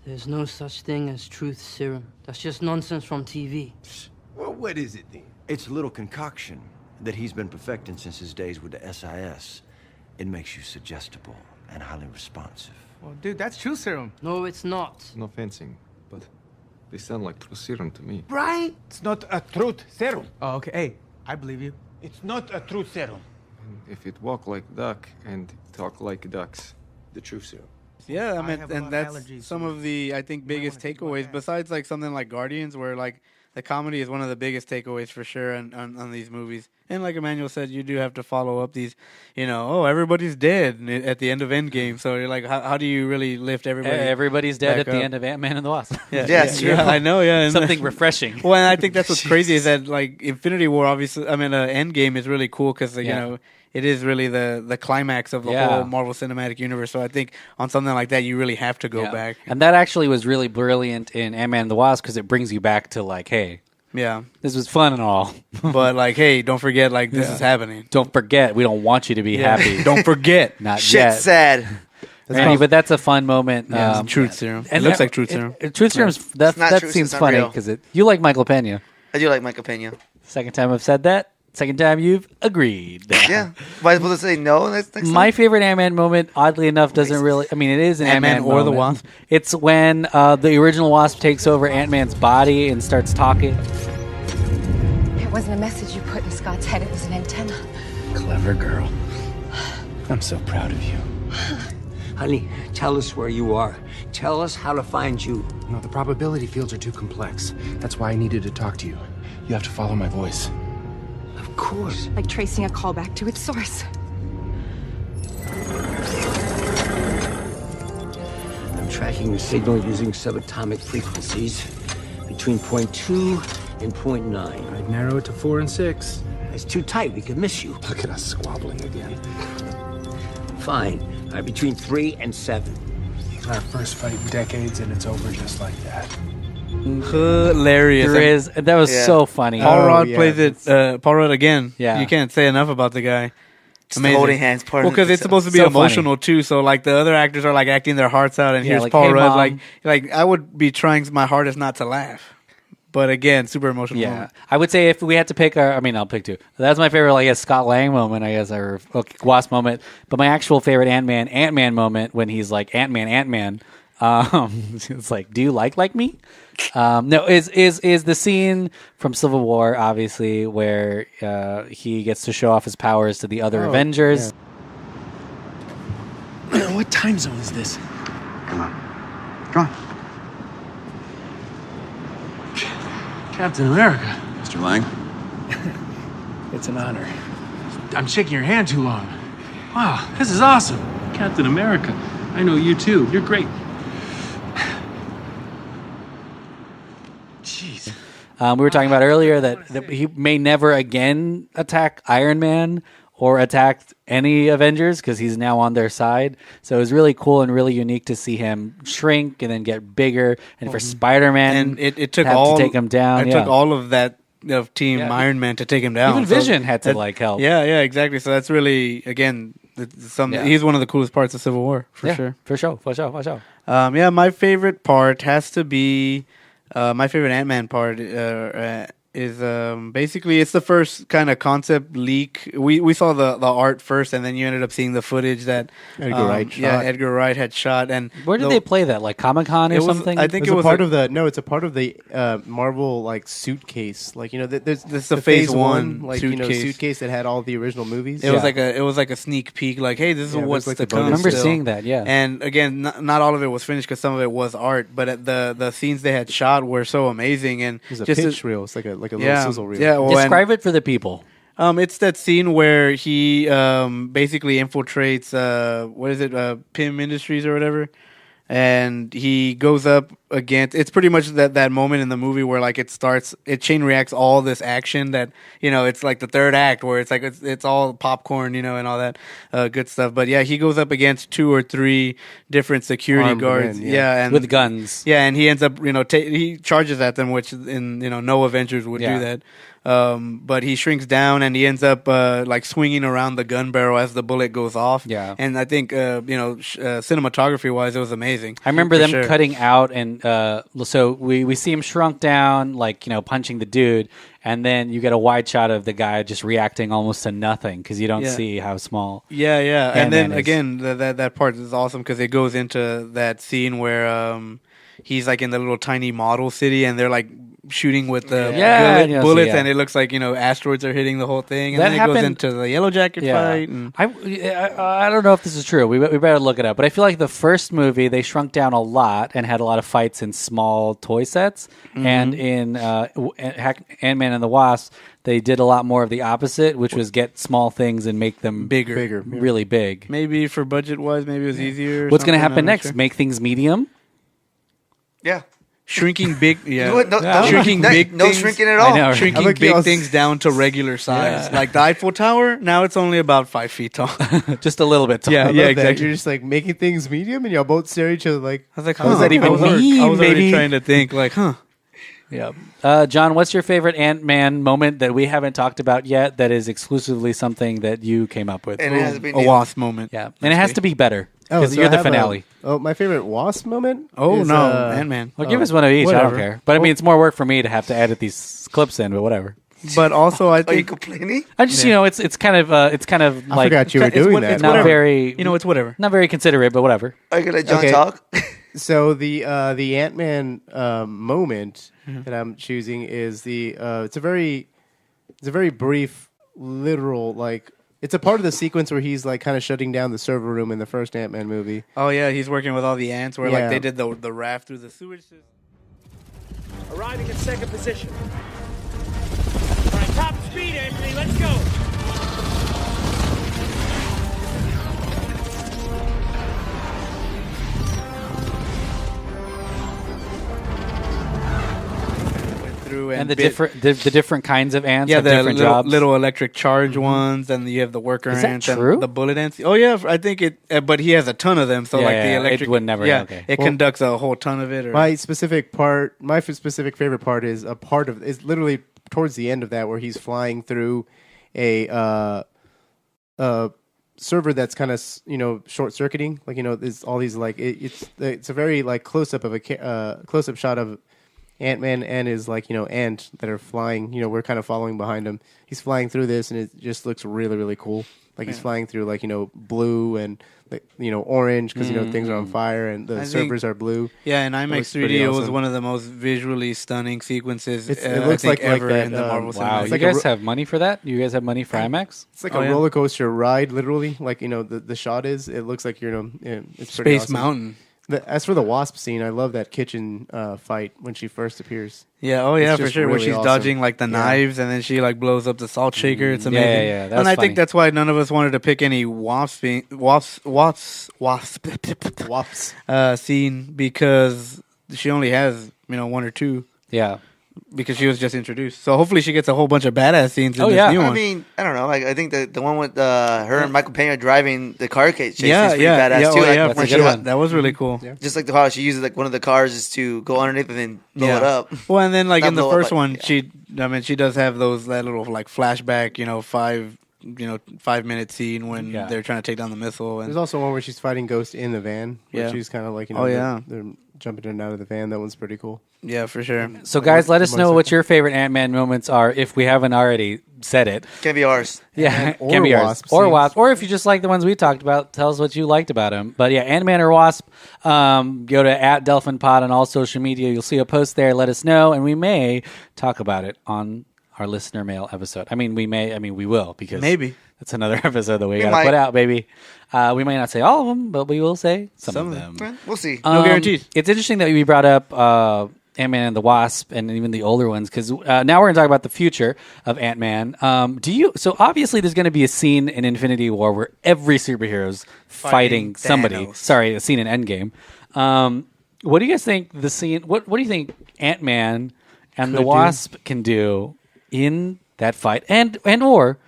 There's no such thing as truth serum. That's just nonsense from TV. Well, what is it then? It's a little concoction that he's been perfecting since his days with the SIS. It makes you suggestible and highly responsive. Well, dude, that's truth serum. No, it's not. No fencing, but they sound like truth serum to me. Right? It's not a truth serum. Oh, okay. Hey, I believe you. It's not a truth serum. If it walk like duck and talk like ducks, The truth serum. Yeah, I I mean, have a lot and of that's allergies, some so of the I think biggest wanna take my takeaways. gas. Besides, like something like Guardians, where like the comedy is one of the biggest takeaways for sure on these movies. And like Emmanuel said, you do have to follow up these, everybody's dead at the end of Endgame. So you're like, how do you really lift everybody? Everybody's dead back at the up. end of Ant-Man and the Wasp. Yeah, it's true. I know. Yeah, and Something refreshing. Well, and I think that's what's crazy is that like Infinity War, obviously, Endgame is really cool because Yeah. it is really the climax of the Yeah. whole Marvel Cinematic Universe. So I think on something like that, you really have to go Yeah. back. And that actually was really brilliant in Ant-Man and the Wasp because it brings you back to like, hey, Yeah, this was fun and all. but like, hey, don't forget, like this is happening. Don't forget, we don't want you to be happy. Don't forget. Not Shit yet. sad. Randy, but that's a fun moment. Yeah, it's truth serum. It looks like truth serum. Truth serum's that It's not that truth, seems it's not funny real. because you like Michael Pena. I do like Michael Pena. Second time I've said that. Second time you've agreed. Yeah. Am I supposed to say no next time? My favorite Ant-Man moment, oddly enough, doesn't really. I mean, it is an Ant-Man Ant-Man or the moment. Wasp? It's when the original Wasp takes over Ant-Man's body and starts talking. It wasn't a message you put in Scott's head, it was an antenna. Clever girl. I'm so proud of you. Honey, tell us where you are. Tell us how to find you. No, the probability fields are too complex. That's why I needed to talk to you. You have to follow my voice. Of course. Like tracing a callback to its source. I'm tracking your signal using subatomic frequencies between 0.2 and 0.9. I'd narrow it to 4 and 6. It's too tight. We could miss you. Look at us squabbling again. Fine. Between 3 and 7. Our first fight in decades, and it's over just like that. Hilarious. That was so funny. Paul Rudd plays it. Paul Rudd again. Yeah. You can't say enough about the guy. Just the holding hands part. Well, because it's supposed to be So emotional too. So like the other actors are like acting their hearts out, and Yeah, here's like, Paul "Hey, Rudd Mom." like I would be trying my hardest not to laugh, but again, super emotional. Yeah, moment. I would say if we had to pick I'll pick two. That's my favorite, like, Scott Lang moment, I guess, or Wasp moment. But my actual favorite Ant-Man moment when he's like, Ant-Man. It's like, do you like me? No, is the scene from Civil War, obviously, where he gets to show off his powers to the other Avengers. Yeah. What time zone is this? Come on. Come on. Captain America. Mr. Lang? It's an honor. I'm shaking your hand too long. Wow, this is awesome. Captain America. I know you too. You're great. Jeez. We were talking about earlier that he may never again attack Iron Man or attack any Avengers because he's now on their side. So it was really cool and really unique to see him shrink and then get bigger. And for Spider-Man, and it took to take him down. It took all of that of Team Iron Man to take him down. Even Vision had to help. Yeah, exactly. So that's really again he's one of the coolest parts of Civil War for sure. For sure. My favorite part has to be my favorite Ant-Man part is basically it's the first kind of concept leak. We saw the art first, and then you ended up seeing the footage that Edgar Wright shot. Yeah, Edgar Wright had shot. And where did they play that? Like Comic-Con or something? I think it was a part of the. No, it's a part of the Marvel like suitcase. Like there's this the Phase 1 like suitcase. suitcase that had all the original movies. It was like a sneak peek. Like, hey, this is what's like to the come. I remember still. seeing that. Yeah, and again, not all of it was finished because some of it was art. But the scenes they had shot were so amazing. And it was a pitch reel. It's like a little sizzle reel. Yeah, well, describe it for the people. It's that scene where he basically infiltrates PIM Industries or whatever, and he goes up against. It's pretty much that moment in the movie where like it chain reacts all this action that it's like the third act where it's like it's all popcorn and all that good stuff. But yeah, he goes up against 2 or 3 different security Armed guards. men, yeah. And with guns. Yeah, and he ends up he charges at them, which no Avengers would do that. But he shrinks down and he ends up like swinging around the gun barrel as the bullet goes off. Yeah, and I think cinematography wise, it was amazing. I remember them cutting out, and so we see him shrunk down, like punching the dude, and then you get a wide shot of the guy just reacting almost to nothing because you don't see how small. Yeah, and then is. again that part is awesome because it goes into that scene where he's like in the little tiny model city and they're like shooting with the bullets, and it looks like asteroids are hitting the whole thing, and that then it goes into the Yellow Jacket fight. And I don't know if this is true. We better look it up. But I feel like the first movie they shrunk down a lot and had a lot of fights in small toy sets, and in Ant-Man and the Wasp they did a lot more of the opposite, which was get small things and make them bigger, really big. Maybe for budget wise, maybe it was easier. What's going to happen next? Sure. Make things medium. Yeah. Shrinking big, shrinking big, no things, shrinking at all. I know, right? Shrinking big things down to regular size, like the Eiffel Tower. Now it's only about 5 feet tall, just a little bit tall. Yeah, exactly. You're just like making things medium, and y'all both stare at each other like, I was like, how does that even mean? I was already trying to think, like, Yeah. John, what's your favorite Ant-Man moment that we haven't talked about yet that is exclusively something that you came up with? And it has to be a Wasp moment. Yeah, and it has to be better because you're the finale. My favorite Wasp moment? Is, Ant-Man. Well, give us one of each. Whatever. I don't care. But I mean, it's more work for me to have to edit these clips in, but whatever. But also, I think... Are you complaining? I just, it's kind of like... I forgot you were doing that. It's not whatever. very... it's whatever. Not very considerate, but whatever. Are you going to let John talk? So the Ant-Man moment that I'm choosing is it's a very brief, literal, like... It's a part of the sequence where he's like kind of shutting down the server room in the first Ant-Man movie. Oh yeah, he's working with all the ants where like they did the raft through the sewage system. Arriving at second position. All right, top speed, Anthony. Let's go. And the different kinds of ants have the different jobs. little electric charge ones, and you have the worker Is that ants true? and the bullet ants. Oh yeah, I think it. But he has a ton of them, so Yeah, like yeah, the electric. it would never. Yeah, Okay. it conducts a whole ton of it. Or, My specific favorite part is is literally towards the end of that where he's flying through a server that's kind of short circuiting, like there's all these like it's a very like close up of a close up shot of Ant-Man and his ant that are flying. We're kind of following behind him. He's flying through this, and it just looks really really cool. Like he's flying through blue and orange because things are on fire and the servers are blue. Yeah, in IMAX 3D, it was one of the most visually stunning sequences. It looks like ever that, in the Marvel Wow, Cinematic. you guys have money for that? You guys have money for IMAX? It's like a roller coaster ride, literally. Like the shot is. It looks like it's pretty Space awesome. Mountain. As for the Wasp scene, I love that kitchen fight when she first appears. Yeah, oh yeah, It's for just sure. Where really she's awesome. dodging like the knives, and then she like blows up the salt shaker. It's amazing. Yeah, that's and I funny. think that's why none of us wanted to pick any wasp scene because she only has one or two. Yeah. Because she was just introduced, so hopefully she gets a whole bunch of badass scenes in this new one. I mean, I don't know. Like, I think the one with her and Michael Pena driving the car chase is pretty badass too. That's a good one. That was really cool. Yeah. Just like how she uses like one of the cars is to go underneath and then blow it up. Well, and then like Not in the blow up, first but- one, she does have that little like flashback, 5-minute scene when they're trying to take down the missile. And There's also one where she's fighting Ghost in the van. Where Yeah. she's kind of like they're jumping in and out of the van. That one's pretty cool. Yeah, for sure. So, guys, let us know what your favorite Ant-Man moments are if we haven't already said it. Can be ours. Yeah, Or can be ours. Wasp Or scenes. Wasp. Or if you just like the ones we talked about, tell us what you liked about them. But yeah, Ant-Man or Wasp, go to @DelphinPod on all social media. You'll see a post there. Let us know, and we may talk about it on our listener mail episode. We will, because Maybe. that's another episode that we got to might. put out, baby. We may not say all of them, but we will say some of them. We'll see. No guarantees. It's interesting that we brought up Ant-Man and the Wasp and even the older ones, because now we're going to talk about the future of Ant-Man. So obviously there's going to be a scene in Infinity War where every superhero's fighting somebody. Thanos. Sorry, a scene in Endgame. What do you guys think the scene? What do you think Ant-Man and the Wasp can do in that fight? And or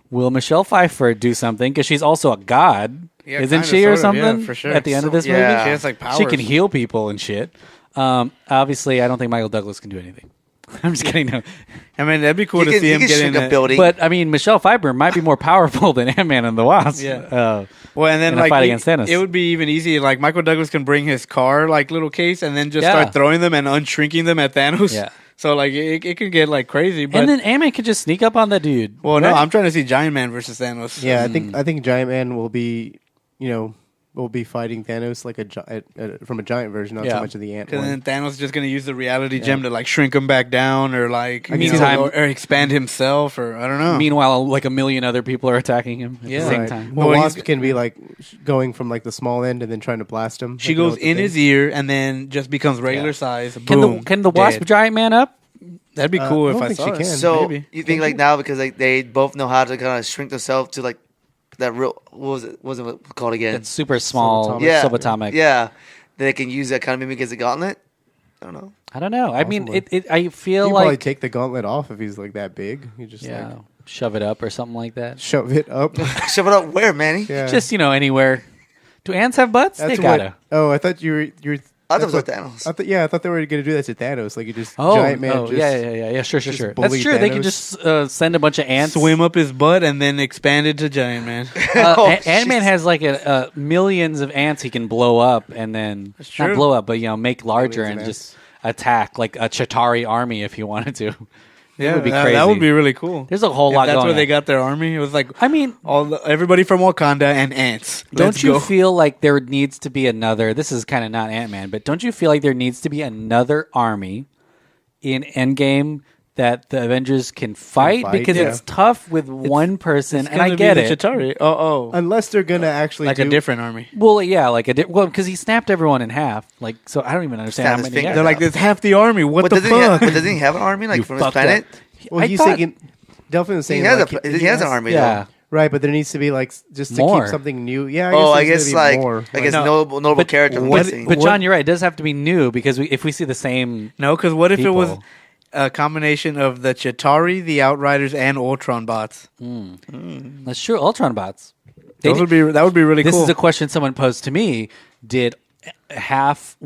will Michelle Pfeiffer do something, because she's also a god? Yeah, Isn't kinda, she, or sort of, yeah, something? for sure. At the end of this Yeah. movie, She has like powers. she can heal people and shit. Obviously, I don't think Michael Douglas can do anything. I'm just kidding. No. That'd be cool He to can- see he him can get shrink in a building. But Michelle Pfeiffer might be more powerful than Ant-Man and the Wasp. Yeah. Well, and then in a like fight against Thanos. it would be even easier. Like Michael Douglas can bring his car like little case and then just Yeah. start throwing them and unshrinking them at Thanos. Yeah. So like it could get like crazy. But And then Ant-Man could just sneak up on that dude. well, no, Right? I'm trying to see Giant Man versus Thanos. Yeah, I think Giant Man will be fighting Thanos like from a giant version, not Yeah. so much of the ant Because one. then Thanos is just gonna use the reality gem to like shrink him back down, or like I can see that. or expand himself, or I don't know. Meanwhile, like a million other people are attacking him at the same Right. time. Well, Well, Wasp can be like going from like the small end and then trying to blast him. she like, you know, goes with the in thing. his ear and then just becomes regular size. Can Boom. the Wasp dead. Giant Man up? That'd be cool I if don't I think saw she it. can. So Maybe. you think like now because like they both know how to kind of shrink themselves to like that real what was it called again? It's super small, Subatomic. subatomic. Yeah, they can use that kind of mimic as a gauntlet. I don't know. I don't know. I mean, Possibly. I feel He'd probably like take the gauntlet off if he's like that big. You just like shove it up or something like that. shove it up. Shove it up where, Manny? Yeah. Just anywhere. Do ants have butts? That's They gotta. Oh, I thought you were. I thought it was that's like what- Thanos. I thought they were going to do that to Thanos. Like you just Oh, Giant Man. oh just, yeah. Sure. just That's bully true. They can Thanos. just send a bunch of ants. Swim up his butt and then expand it to Giant Man. Oh, Ant-Man jeez. has like millions of ants he can blow up and then not true. blow up, but make larger Millions and of just attack like a Chitauri army if he wanted to. Yeah, would be that crazy. would be really cool. There's a whole If lot that's going where they on. got their army. It was like I mean, everybody from Wakanda and ants. don't Let's you go. feel like there needs to be another? This is kind of not Ant-Man, but don't you feel like there needs to be another army in Endgame that the Avengers can fight? Because yeah. it's tough with one person, It's and I gonna get be it. the Chitauri. Oh, Unless they're going to actually like do a different army. Well, yeah, because he snapped everyone in half. Like, so I don't even understand Snap how his many. finger. he They're has. like, there's half the army. What the doesn't he have, fuck? but doesn't he have an army like You from his fucked planet? up. Well, I he's thought- thinking. Delphin was He saying has like, he has an army. Yeah. right, but there needs to be like just to More. keep something new. Yeah, I there's guess gonna be like more. I guess No. notable character. from But, this thing. but John, you're right. It does have to be new because if we see the same, No, because what if it was people. a combination of the Chitauri, the Outriders, and Ultron bots. That's true. Ultron bots. That would be really cool. This is a question someone posed to me. Did half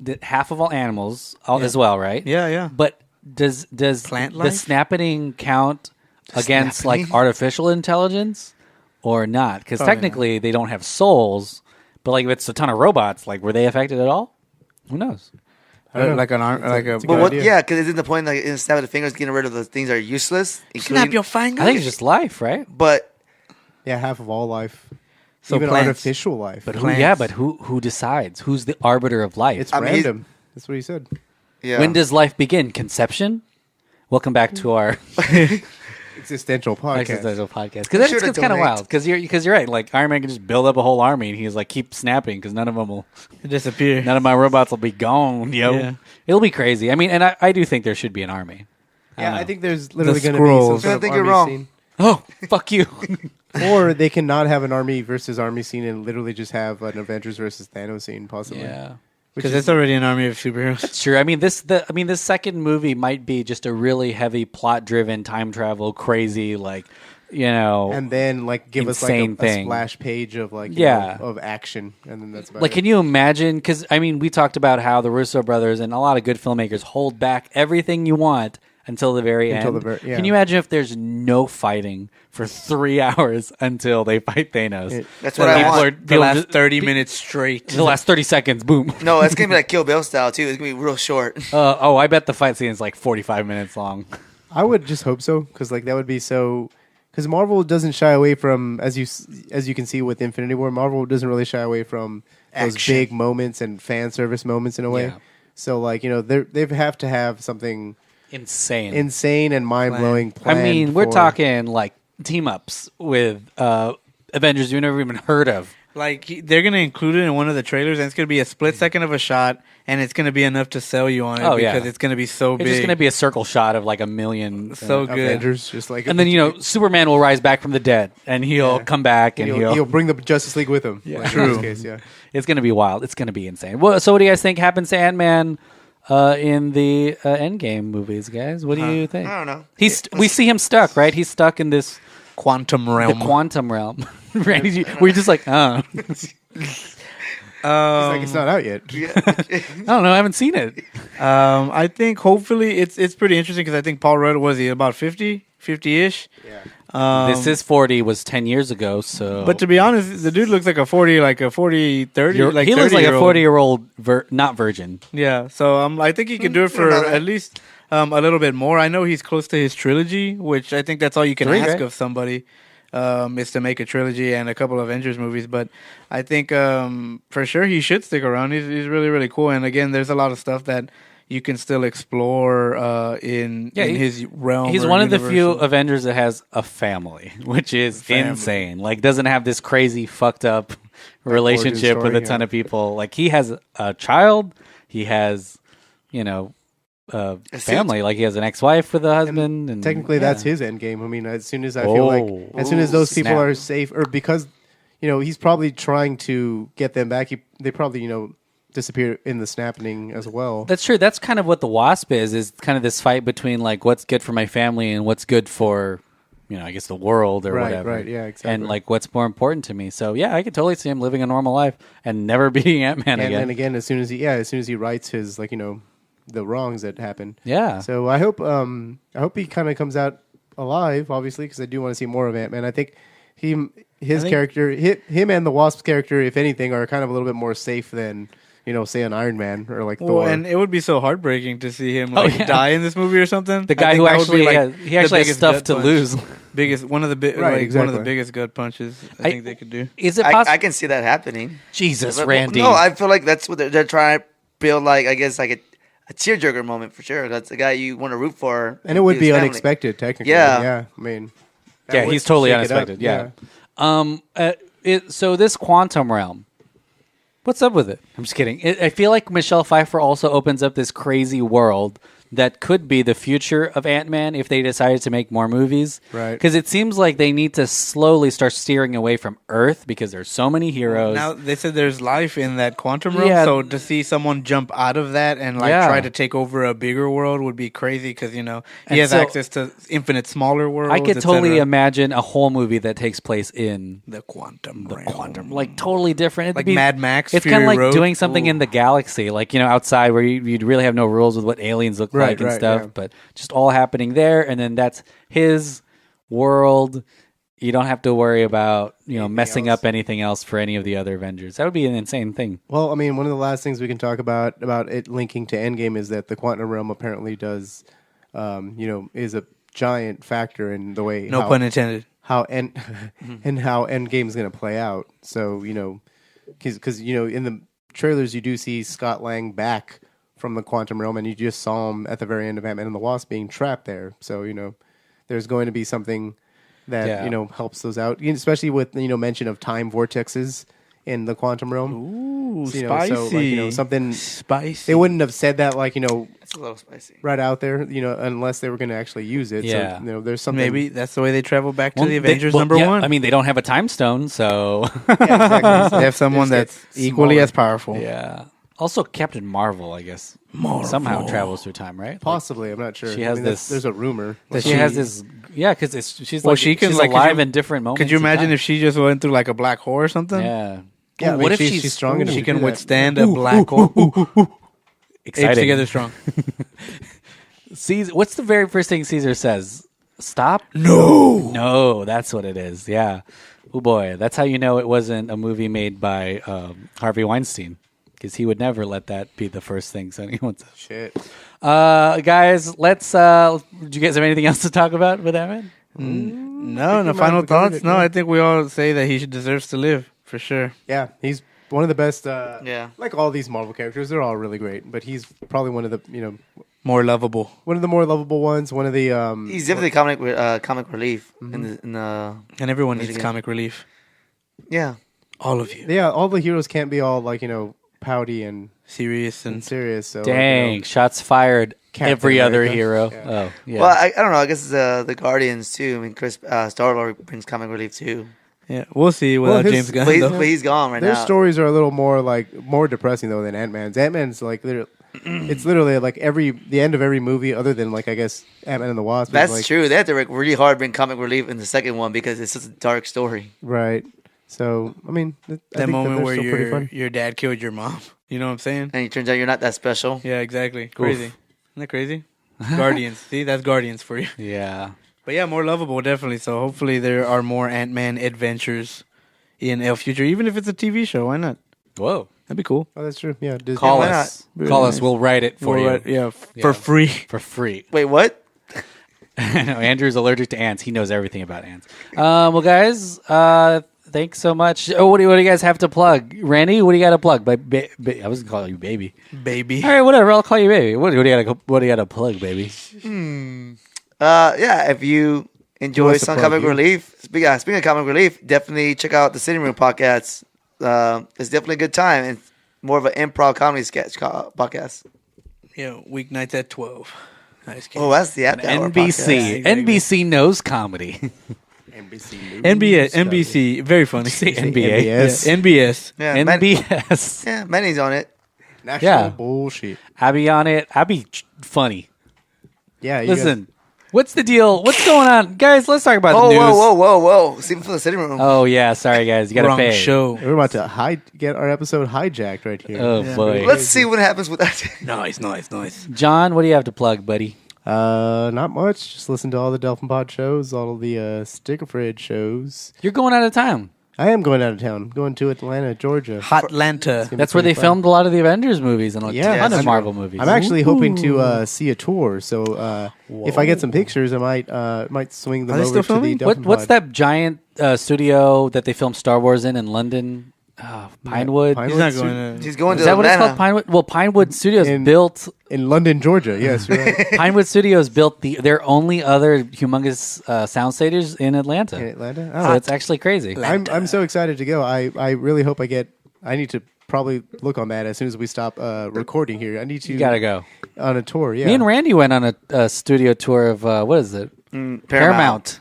did half of all animals as well, right? Yeah, yeah. But does Plant the life? snapping count against like artificial intelligence or not? Because technically they don't have souls. But like if it's a ton of robots, like were they affected at all? Who knows? Like an arm, like a. But what? Yeah, because isn't the point like in snapping the fingers, getting rid of the things that are useless? Snap your fingers. I think it's just life, right? But Yeah, half of all life. So Even plants. artificial life. But who decides? Who's the arbiter of life? It's random. That's what he said. yeah, When does life begin? Conception? Welcome back to our Existential podcast. existential podcast. Because sure to it's kind of donate. wild. Because you're right. Like Iron Man can just build up a whole army, and he's like keep snapping because none of them will disappear. None of my robots will be gone. Yo, Yeah. it'll be crazy. I mean, and I do think there should be an army. Yeah, I think there's literally going to be Skrulls. some I sort think of you're army wrong. scene. Oh, fuck you. Or they cannot have an army versus army scene and literally just have an Avengers versus Thanos scene, possibly. Yeah. Because it's already an army of superheroes. That's true. I mean, this second movie might be just a really heavy plot-driven, time travel, crazy, like, you know, And then like give us like insane a thing. splash page of like Yeah. of action, and then that's about like, it. can you imagine? Because I mean, we talked about how the Russo brothers and a lot of good filmmakers hold back everything you want until the very Until end. the ver- yeah. Can you imagine if there's no fighting for 3 hours until they fight Thanos? That's what I want. The last 30 minutes straight. The last 30 seconds, boom. No, it's gonna be like Kill Bill style too. It's gonna be real short. I bet the fight scene is like 45 minutes long. I would just hope so, because like that would be so. Because Marvel doesn't shy away from, as you can see with Infinity War, Marvel doesn't really shy away from those Action. big moments and fan service moments in a way. Yeah. So like they have to have something Insane. and mind blowing. I mean, we're talking like team ups with Avengers you've never even heard of. Like they're gonna include it in one of the trailers, and it's gonna be a split second of a shot, and it's gonna be enough to sell you on it because it's gonna be so big. It's just gonna be a circle shot of like a million. So good. Avengers, just like, And then Superman will rise back from the dead, and he'll come back, and he'll bring the Justice League with him. Yeah. Like, True. In this case, yeah. It's gonna be wild. It's gonna be insane. Well, so what do you guys think happens to Ant-Man in the Endgame movies, guys? What do you think? I don't know. We see him stuck, right? He's stuck in this quantum realm. The quantum realm. Randy, we're just like, oh. It's like it's not out yet. I don't know. I haven't seen it. I think hopefully it's pretty interesting because I think Paul Rudd was he about 50-ish. Yeah. This is 40 was 10 years ago, so. But to be honest, the dude looks like a 30, like he looks like a 30-year-old. 40-year-old, not virgin. Yeah, so I think he can do it for at least a little bit more. I know he's close to his trilogy, which I think that's all you can 3, ask right? of somebody. Is to make a trilogy and a couple of Avengers movies, but I think for sure he should stick around. He's really, really cool, and again, there's a lot of stuff that you can still explore in his realm. He's or one of the universe. few Avengers that has a family, which is insane. Like, doesn't have this crazy fucked up relationship with a ton of people. Like, he has a child. He has, family. Like, he has an ex-wife with a husband. And Technically, that's his end game. I mean, as soon as I feel like, as soon as those people snap. are safe, or because, he's probably trying to get them back. They probably, disappear in the snapping as well. That's true. That's kind of what the Wasp is kind of this fight between, like, what's good for my family and what's good for, I guess the world or whatever. Right, yeah, exactly. And, like, what's more important to me. So, yeah, I could totally see him living a normal life and never beating Ant-Man again. And then again, as soon as he rights his, the wrongs that happened. Yeah. So I hope he kind of comes out alive, obviously, because I do want to see more of Ant-Man. I think his character, him and the Wasp character, if anything, are kind of a little bit more safe than, say an Iron Man or like Thor. And it would be so heartbreaking to see him die in this movie or something. The guy who actually has stuff to lose. One of the biggest gut punches I think they could do. Is it possible? I can see that happening. Jesus, But, Randy. No, I feel like that's what they're trying to build. Like, I guess, like a tearjerker moment for sure. That's the guy you want to root for, and it would be his family. unexpected, technically. Yeah, I mean, yeah, he's totally unexpected. Yeah. So this quantum realm, what's up with it? I'm just kidding. I feel like Michelle Pfeiffer also opens up this crazy world that could be the future of Ant-Man if they decided to make more movies. Right. Because it seems like they need to slowly start steering away from Earth because there's so many heroes. Now they said there's life in that quantum realm, so to see someone jump out of that and try to take over a bigger world would be crazy because he has access to infinite smaller worlds. I could totally imagine a whole movie that takes place in the quantum realm. like totally different. It'd Like be, Mad Max, It's Fury kind of like Road. doing something in the galaxy, like outside where you'd really have no rules with what aliens look like and stuff, yeah. but just all happening there, and then that's his world. You don't have to worry about messing up anything else for any of the other Avengers. That would be an insane thing. Well, I mean, one of the last things we can talk about it linking to Endgame is that the quantum realm apparently does, is a giant factor in the way. No pun intended. And how Endgame is going to play out. So because in the trailers you do see Scott Lang back from the quantum realm, and you just saw him at the very end of Ant-Man and the Wasp being trapped there. So there's going to be something that helps those out, especially with mention of time vortexes in the quantum realm. Ooh, spicy! So something spicy. They wouldn't have said that it's a little spicy right out there, unless they were going to actually use it. Yeah. So there's something. Maybe that's the way they travel back to the Avengers number one. I mean, they don't have a time stone, so exactly. They have someone that's equally as powerful. Yeah. Also, Captain Marvel, I guess, somehow travels through time, right? Possibly, I'm not sure. She has this. There's a rumor She has this. Yeah, because she's she can she's like alive in different moments. Could you imagine if she just went through like a black hole or something? Yeah. Yeah. What if she's strong enough? She to can do that. withstand a black hole. Exciting. Apes together strong. Caesar, what's the very first thing Caesar says? Stop? No, that's what it is. Yeah. Oh boy, that's how you know it wasn't a movie made by Harvey Weinstein, because he would never let that be the first thing anyone says. Shit. Guys, let's. Do you guys have anything else to talk about with Ant-Man? No, final thoughts. No, I think we all say that he deserves to live for sure. Yeah, he's one of the best. Like all these Marvel characters, they're all really great, but he's probably one of the more lovable. One of the more lovable ones. One of the. He's definitely comic relief in the and everyone needs comic relief. Yeah, all of you. Yeah, all the heroes can't be all pouty and serious and serious. So dang, shots fired. Captain every other America. hero. Yeah. Oh, yeah. Well, I don't know. I guess it's the Guardians too. I mean, Star-Lord brings comic relief too. Yeah, we'll see without James Gunn. But he's gone right now. Their stories are a little more depressing though than Ant-Man's. Ant-Man's it's literally like the end of every movie, other than I guess Ant-Man and the Wasp. That's true. They had to work really hard to bring comic relief in the second one because it's such a dark story. Right. So I mean, that moment where your dad killed your mom. You know what I'm saying? And it turns out you're not that special. Yeah, exactly. Crazy. Isn't that crazy? Guardians. See, that's Guardians for you. Yeah. But yeah, more lovable, definitely. So hopefully there are more Ant-Man adventures in the future, even if it's a TV show. Why not? Whoa. That'd be cool. Oh, that's true. Yeah. Disney. Call Why us. not? Call us. We'll write it for you. For free. For free. Wait, what? No, Andrew's allergic to ants. He knows everything about ants. Well, guys, thanks so much. Oh, what do you guys have to plug? Randy, what do you got to plug? I was going to call you baby. Baby. All right, whatever. I'll call you baby. What do you got to plug, baby? Yeah, if you enjoy some comic relief, speaking of comic relief, definitely check out the Sitting Room podcast. It's definitely a good time. It's more of an improv comedy sketch podcast. Yeah, weeknights at 12. Nice. Oh, that's the After Hour NBC. podcast. NBC knows comedy. NBC. Very funny. NBA. NBS. Yeah, NBS. Yeah, NBS. Yeah, Manny's on it. National bullshit. I be on it. I be funny. Yeah. Listen, what's the deal? What's going on? Guys, let's talk about the news. Whoa. Steven from the Sitting Room. Oh, yeah. Sorry, guys. You got to Wrong pay. show. We're about to get our episode hijacked right here. Oh, boy. Let's see what happens with that. Nice. John, what do you have to plug, buddy? Not much. Just listen to all the Delphin Pod shows, all of the Sticker Fred shows. You're going out of town. I am going out of town. Going to Atlanta, Georgia. Hotlanta. That's where they filmed a lot of the Avengers movies and a ton of Marvel movies. I'm actually hoping to see a tour. So if I get some pictures, I might swing them over to the Delphin What's Pod. that giant studio that they filmed Star Wars in London? Pinewood. He's not going to. He's going to Is that what it's Atlanta. called? Pinewood. Well, Pinewood Studios built in London, Georgia. Yes, you're right. Pinewood Studios built their only other humongous sound stages in Atlanta. In Atlanta, so it's actually crazy. I'm so excited to go. I really hope I need to probably look on that as soon as we stop recording here. I need to. You gotta go on a tour. Yeah, me and Randy went on a studio tour of what is it? Paramount.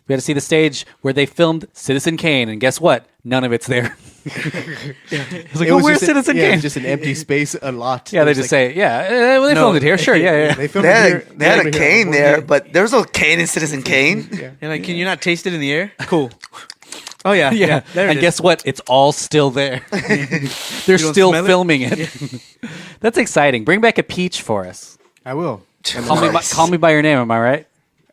We had to see the stage where they filmed Citizen Kane, and guess what? None of it's there. It's like, where's Citizen Kane? It's just an empty space, a lot. Yeah, they just say, they filmed it here. Sure, yeah. They filmed it here. They had a cane there, but there's no cane in Citizen Kane. You're like, can you not taste it in the air? Cool. Oh yeah. Yeah. There it And is. guess what? It's all still there. They're still filming it. That's exciting. Bring back a peach for us. I will. Call me by your name. Am I right?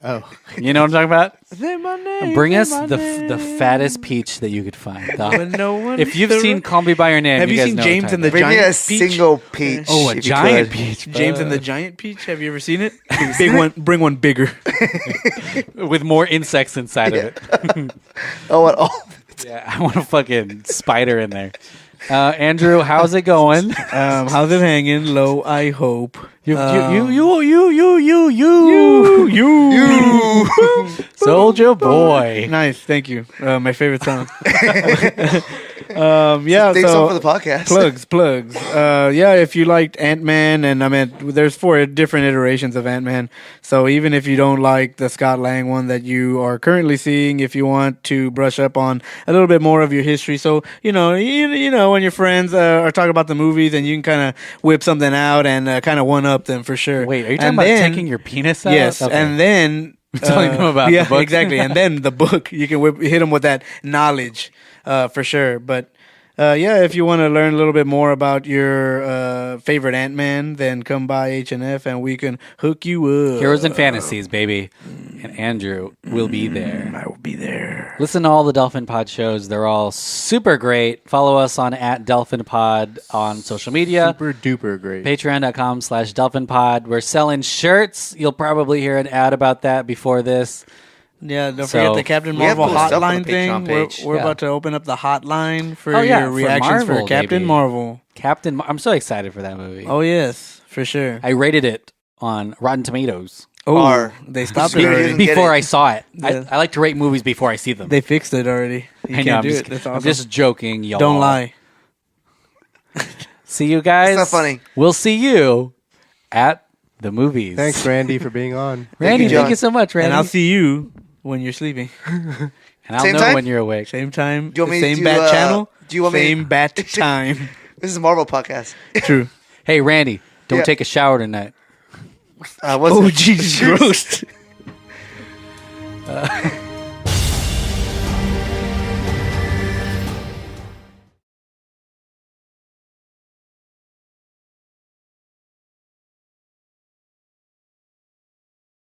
Oh, you know what I'm talking about? Say my name. Bring us say my the name. fattest peach that you could find. But no one If you've ever- seen Call Me by Your Name, Have you guys seen know James what and the I'm Bring me Giant a Peach? single peach. Oh, a if you giant could. peach. James and the Giant Peach. Have you ever seen it? Big one. Bring one bigger. with more insects inside of it. Oh, what? Oh, Yeah, I want a fucking spider in there. Andrew, how's it going? How's it hanging? Low, I hope. You. Soldier Boy. Nice, thank you. My favorite song. Yeah, thanks so for the podcast. plugs. Yeah, if you liked Ant-Man, and I mean, there's 4 different iterations of Ant-Man. So even if you don't like the Scott Lang one that you are currently seeing, if you want to brush up on a little bit more of your history, so you know when your friends are talking about the movies, and you can kind of whip something out and kind of one up them for sure. Wait, are you talking about taking your penis out? Yes, Okay. and then telling them about the book. exactly, and then the book you can hit them with that knowledge for sure. But yeah, if you want to learn a little bit more about your favorite Ant-Man, then come by H&F and we can hook you up. Heroes and Fantasies, baby. And Andrew will be there. I will be there. Listen to all the Dolphin Pod shows. They're all super great. Follow us on @DolphinPod on social media. super duper great. Patreon.com/DolphinPod. We're selling shirts. You'll probably hear an ad about that before this. Yeah, don't So- forget the Captain We have Marvel cool stuff on hotline the Patreon thing. We're, page. we're Yeah. about to open up the hotline for Oh, yeah, your for reactions for Marvel, Captain baby. Marvel. I'm so excited for that movie. Oh yes, for sure. I rated it on Rotten Tomatoes Oh, they stopped it Speaking already. of- Get before it. I saw it. Yeah. I like to rate movies before I see them. They fixed it already. You I know. can't I'm do just, it. That's I'm awesome. just joking, y'all. Don't lie. See you guys. It's not funny. We'll see you at the movies. Thanks, Randy, for being on. Randy. you, Thank John. you so much, Randy. And I'll see you when you're sleeping. And I'll Same know time? when you're awake. Same time. Do you want me same to, bat channel. do you want me- same bat time. This is a Marvel podcast. True. Hey, Randy, don't Yeah. take a shower tonight. What's Oh, Jesus, gross.